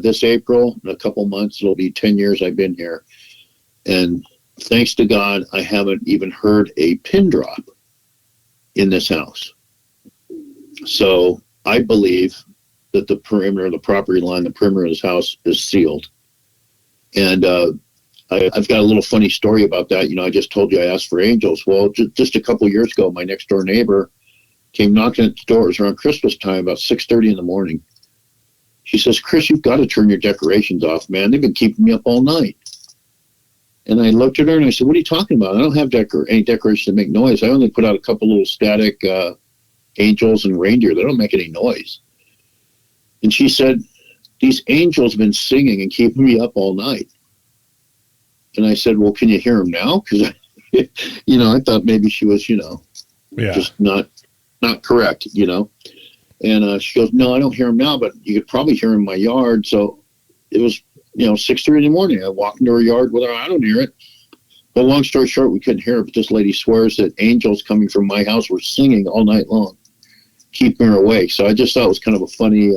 Speaker 2: this April, in a couple months, it'll be 10 years I've been here. And thanks to God, I haven't even heard a pin drop in this house. So I believe that the perimeter, the property line, the perimeter of this house is sealed. And I've got a little funny story about that. You know, I just told you I asked for angels. Well, just a couple of years ago, my next door neighbor came knocking at the doors around Christmas time, about 6:30 in the morning. She says, Chris, you've got to turn your decorations off, man. They've been keeping me up all night. And I looked at her and I said, what are you talking about? I don't have any decorations that make noise. I only put out a couple little static angels and reindeer. They don't make any noise. And she said, these angels have been singing and keeping me up all night. And I said, well, can you hear them now? Because, you know, I thought maybe she was, you know, just not correct, you know. And she goes, no, I don't hear them now, but you could probably hear them in my yard. So it was, you know, 6:30 in the morning. I walked into her yard with her. I don't hear it. But long story short, we couldn't hear it. But this lady swears that angels coming from my house were singing all night long, keeping her awake. So I just thought it was kind of a funny,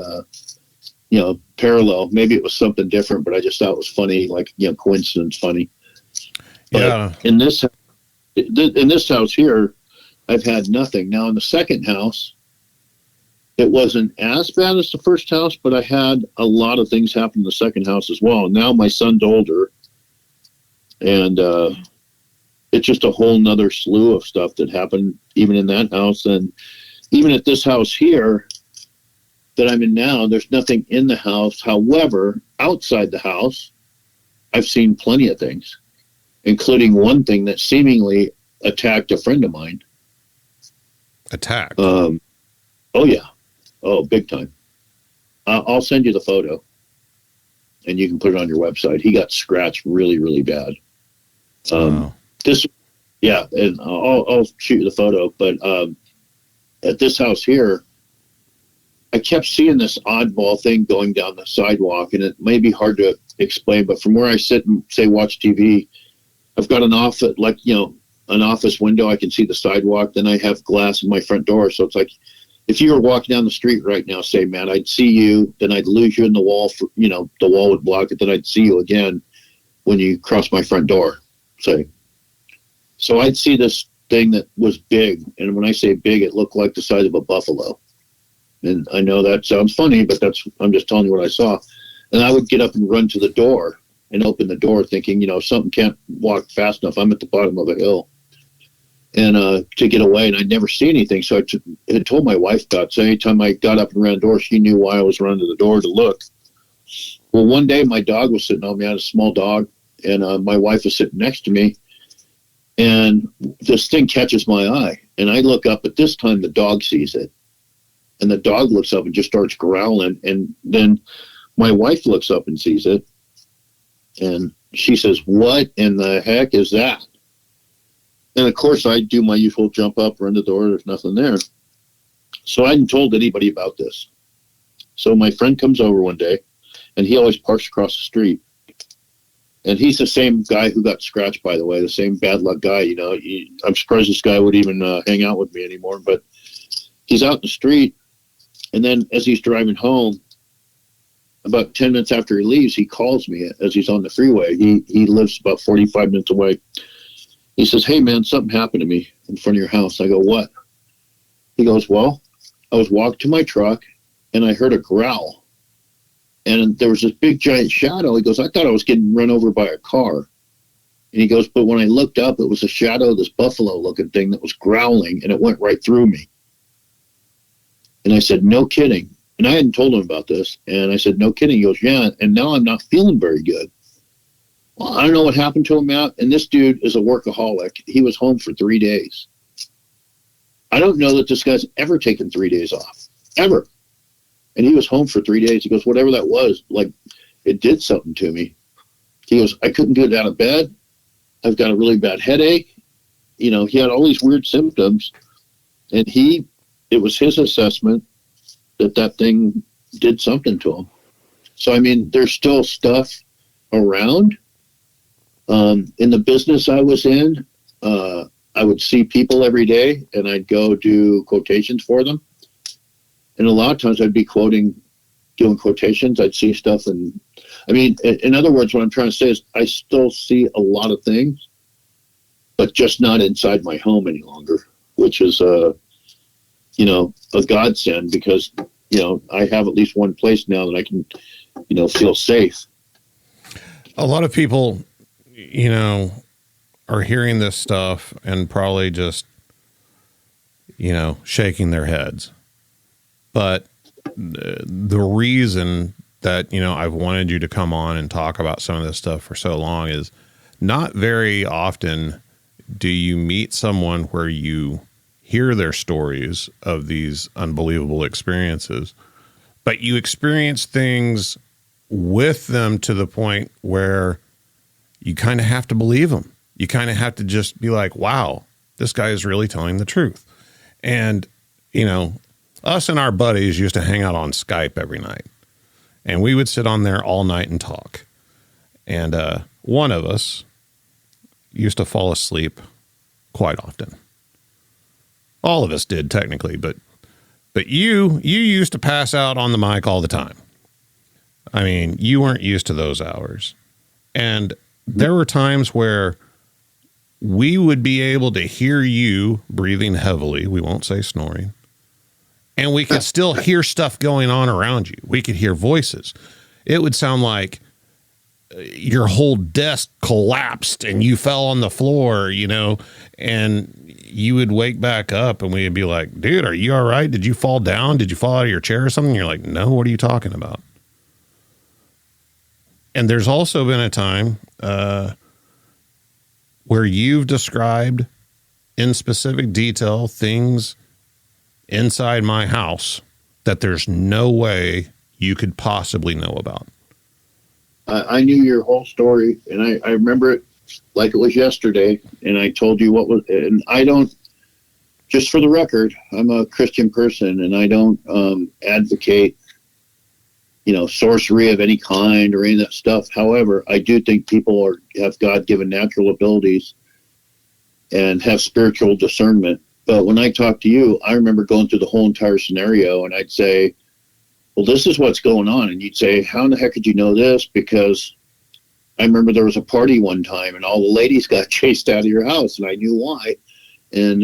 Speaker 2: you know, parallel. Maybe it was something different, but I just thought it was funny, like, you know, coincidence funny.
Speaker 1: Yeah.
Speaker 2: But in this house here, I've had nothing. Now in the second house, It wasn't as bad as the first house, but I had a lot of things happen in the second house as well. Now my son's older, and it's just a whole nother slew of stuff that happened even in that house. And even at this house here that I'm in now, there's nothing in the house. However, outside the house, I've seen plenty of things, including one thing that seemingly attacked a friend of mine.
Speaker 1: Attacked?
Speaker 2: Oh, yeah. Oh, big time. I'll send you the photo, and you can put it on your website. He got scratched really, really bad.
Speaker 1: Wow.
Speaker 2: Yeah, and I'll shoot you the photo. But at this house here, I kept seeing this oddball thing going down the sidewalk, and it may be hard to explain, but from where I sit and say watch TV, I've got an office, like, an office window. I can see the sidewalk. Then I have glass in my front door. So it's like, if you were walking down the street right now, say, Matt, I'd see you, then I'd lose you in the wall. The wall would block it. Then I'd see you again when you cross my front door, say. So I'd see this thing that was big. And when I say big, it looked like the size of a buffalo. And I know that sounds funny, but I'm just telling you what I saw. And I would get up and run to the door and open the door thinking, something can't walk fast enough. I'm at the bottom of a hill. And to get away, and I'd never see anything. So I had told my wife about it. So anytime I got up and ran the door, she knew why I was running to the door to look. Well, one day my dog was sitting on me. I had a small dog, and my wife was sitting next to me. And this thing catches my eye. And I look up, but this time the dog sees it. And the dog looks up and just starts growling. And then my wife looks up and sees it. And she says, "What in the heck is that?" And of course, I do my usual jump up, run the door. There's nothing there. So I hadn't told anybody about this. So my friend comes over one day, and he always parks across the street. And he's the same guy who got scratched, by the way, the same bad luck guy. I'm surprised this guy would even hang out with me anymore. But he's out in the street. And then as he's driving home, about 10 minutes after he leaves, he calls me as he's on the freeway. He lives about 45 minutes away. He says, "Hey, man, something happened to me in front of your house." I go, "What?" He goes, "Well, I was walking to my truck, and I heard a growl. And there was this big, giant shadow." He goes, "I thought I was getting run over by a car." And he goes, "But when I looked up, it was a shadow of this buffalo-looking thing that was growling, and it went right through me." And I said, "No kidding." And I hadn't told him about this. And I said, "No kidding." He goes, "Yeah, and now I'm not feeling very good." Well, I don't know what happened to him, Matt. And this dude is a workaholic. He was home for 3 days. I don't know that this guy's ever taken 3 days off, ever. And he was home for 3 days. He goes, "Whatever that was, like, it did something to me." He goes, "I couldn't get out of bed. I've got a really bad headache." He had all these weird symptoms. And it was his assessment that thing did something to him. So, I mean, there's still stuff around. In the business I was in, I would see people every day, and I'd go do quotations for them. And a lot of times I'd be doing quotations. I'd see stuff. And I mean, in other words, what I'm trying to say is I still see a lot of things, but just not inside my home any longer, which is, a godsend, because, I have at least one place now that I can, feel safe.
Speaker 1: A lot of people, are hearing this stuff and probably just, shaking their heads. But the reason that, I've wanted you to come on and talk about some of this stuff for so long is not very often do you meet someone where you hear their stories of these unbelievable experiences, but you experience things with them to the point where you kind of have to believe them. You kind of have to just be like, wow, this guy is really telling the truth. And, us and our buddies used to hang out on Skype every night, and we would sit on there all night and talk. And one of us used to fall asleep quite often. All of us did, technically, but you used to pass out on the mic all the time. I mean, you weren't used to those hours. And there were times where we would be able to hear you breathing heavily. We won't say snoring. and we could still hear stuff going on around you. We could hear voices. It would sound like your whole desk collapsed and you fell on the floor, you know, and you would wake back up and we'd be like, dude, are you all right? Did you fall down? Did you fall out of your chair or something? And you're like, no, what are you talking about? And there's also been a time where you've described in specific detail things inside my house that there's no way you could possibly know about.
Speaker 2: I knew your whole story, and I remember it like it was yesterday, and I told you what was, and I don't, just for the record, I'm a Christian person, and I don't advocate, you know, sorcery of any kind or any of that stuff. However, I do think people have God-given natural abilities and have spiritual discernment. But when I talk to you, I remember going through the whole entire scenario, and I'd say, well, this is what's going on. And you'd say, how in the heck did you know this? Because I remember there was a party one time and all the ladies got chased out of your house, and I knew why. And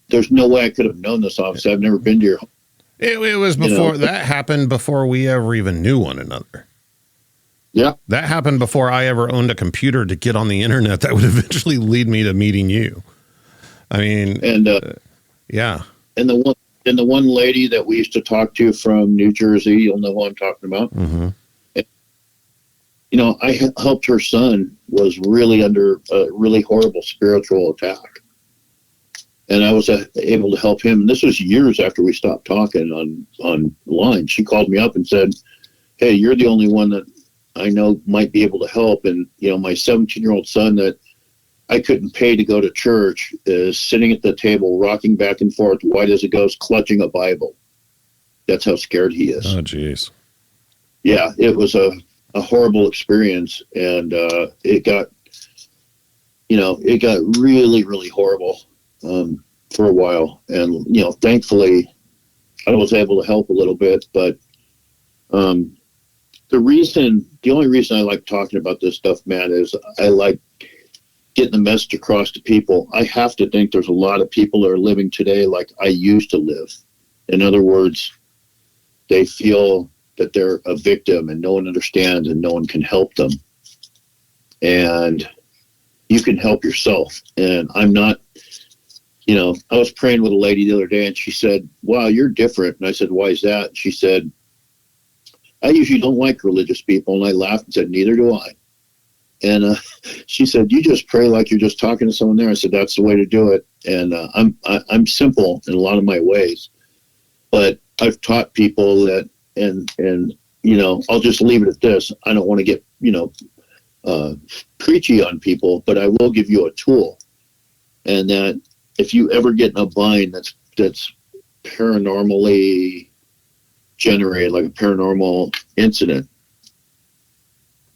Speaker 2: there's no way I could have known this, obviously. I've never been to your home.
Speaker 1: It was before, that happened before we ever even knew one another.
Speaker 2: Yeah.
Speaker 1: That happened before I ever owned a computer to get on the internet that would eventually lead me to meeting you. I mean,
Speaker 2: and
Speaker 1: yeah.
Speaker 2: And the one lady that we used to talk to from New Jersey, you'll know who I'm talking about.
Speaker 1: Mm-hmm.
Speaker 2: And, you know, I helped her son was really under a really horrible spiritual attack. And I was able to help him. And this was years after we stopped talking online. She called me up and said, hey, you're the only one that I know might be able to help. And, you know, my 17-year-old son that I couldn't pay to go to church is sitting at the table, rocking back and forth, white as a ghost, clutching a Bible. That's how scared he is.
Speaker 1: Oh, geez.
Speaker 2: Yeah, it was a horrible experience. And it got really, really horrible for a while. And, you know, thankfully, I was able to help a little bit. But the only reason I like talking about this stuff, Matt, is I like getting the message across to people. I have to think there's a lot of people that are living today like I used to live. In other words, they feel that they're a victim and no one understands and no one can help them. And you can help yourself. And I'm not, you know, I was praying with a lady the other day and she said, wow, you're different. And I said, why is that? And she said, I usually don't like religious people. And I laughed and said, neither do I. And she said, you just pray like you're just talking to someone there. I said, that's the way to do it. And I'm simple in a lot of my ways, but I've taught people that, and you know, I'll just leave it at this. I don't want to get, you know, preachy on people, but I will give you a tool. And that if you ever get in a bind that's paranormally generated, like a paranormal incident,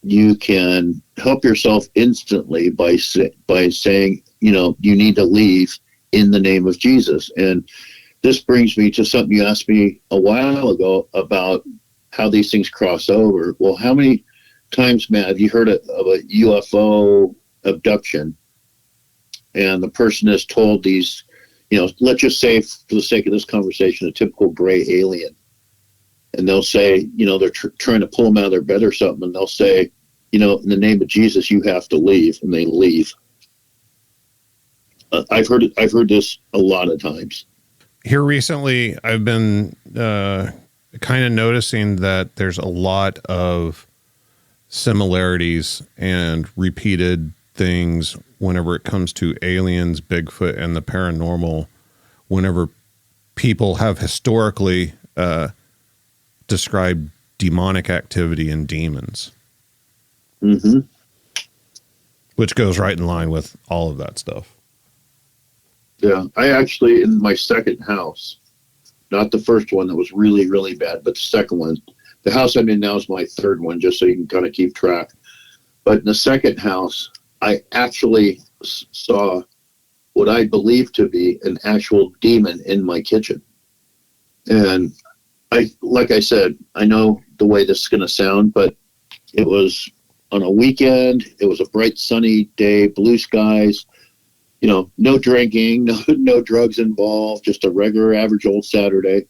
Speaker 2: you can help yourself instantly by saying, you know, you need to leave in the name of Jesus. And this brings me to something you asked me a while ago about how these things cross over. Well, how many times, Matt, have you heard of a UFO abduction? And the person is told these, you know, let's just say for the sake of this conversation, a typical gray alien. And they'll say, you know, they're trying to pull them out of their bed or something. And they'll say, you know, in the name of Jesus, you have to leave. And they leave. I've heard this a lot of times.
Speaker 1: Here recently, I've been kind of noticing that there's a lot of similarities and repeated things whenever it comes to aliens, Bigfoot, and the paranormal, whenever people have historically described demonic activity and demons.
Speaker 2: Mm-hmm.
Speaker 1: Which goes right in line with all of that stuff.
Speaker 2: Yeah, I actually, in my second house, not the first one that was really, really bad, but the second one, the house I'm in now is my third one, just so you can kind of keep track. But in the second house, I actually saw what I believe to be an actual demon in my kitchen. And like I said, I know the way this is going to sound, but it was on a weekend. It was a bright, sunny day, blue skies, you know, no drinking, no drugs involved, just a regular, average old Saturday.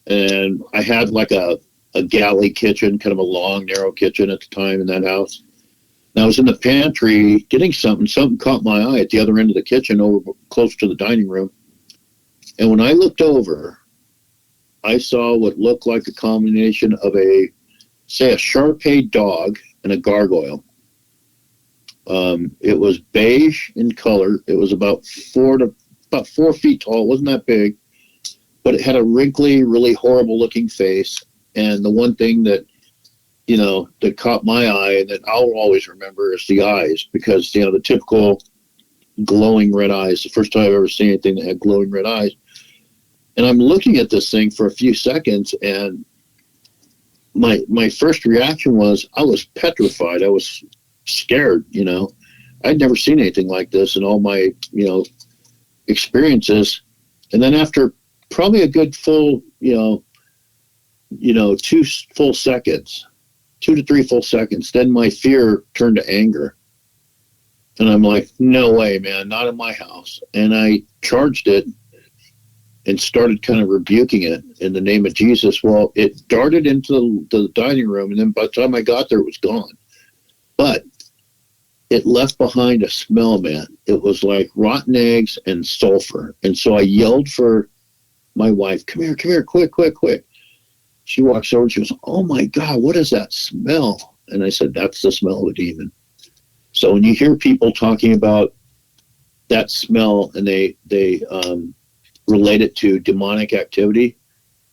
Speaker 2: And I had like a galley kitchen, kind of a long, narrow kitchen at the time in that house. And I was in the pantry getting something. Something caught my eye at the other end of the kitchen, over close to the dining room. And when I looked over, I saw what looked like a combination of a Shar-Pei dog and a gargoyle. It was beige in color. It was about 4 feet tall. It wasn't that big, but it had a wrinkly, really horrible looking face. And the one thing that, that caught my eye and that I'll always remember is the eyes, because, the typical glowing red eyes, the first time I've ever seen anything that had glowing red eyes. And I'm looking at this thing for a few seconds, and my first reaction was I was petrified. I was scared, I'd never seen anything like this in all my, experiences. And then after probably a good full, 2 full seconds, 2 to 3 full seconds, then my fear turned to anger. And I'm like, no way, man, not in my house. And I charged it and started kind of rebuking it in the name of Jesus. Well, it darted into the dining room, and then by the time I got there, it was gone. But it left behind a smell, man. It was like rotten eggs and sulfur. And so I yelled for my wife, come here, quick. She walks over and she goes, oh my God, what is that smell? And I said, that's the smell of a demon. So when you hear people talking about that smell and they relate it to demonic activity,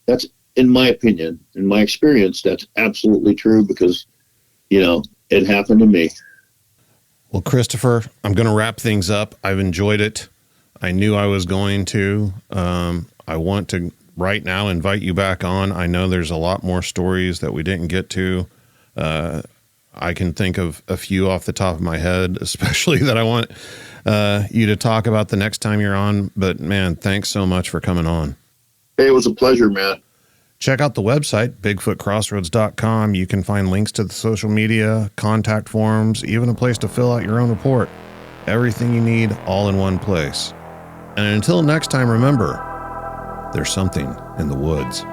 Speaker 2: that's, in my opinion, in my experience, that's absolutely true, because, it happened to me.
Speaker 1: Well, Christopher, I'm going to wrap things up. I've enjoyed it. I knew I was going to. I want to right now invite you back on. I know there's a lot more stories that we didn't get to. I can think of a few off the top of my head, especially that I want you to talk about the next time you're on. But man, thanks so much for coming on.
Speaker 2: Hey, it was a pleasure, Matt.
Speaker 1: Check out the website, bigfootcrossroads.com. You can find links to the social media, contact forms, even a place to fill out your own report. Everything you need, all in one place. And until next time, remember, there's something in the woods.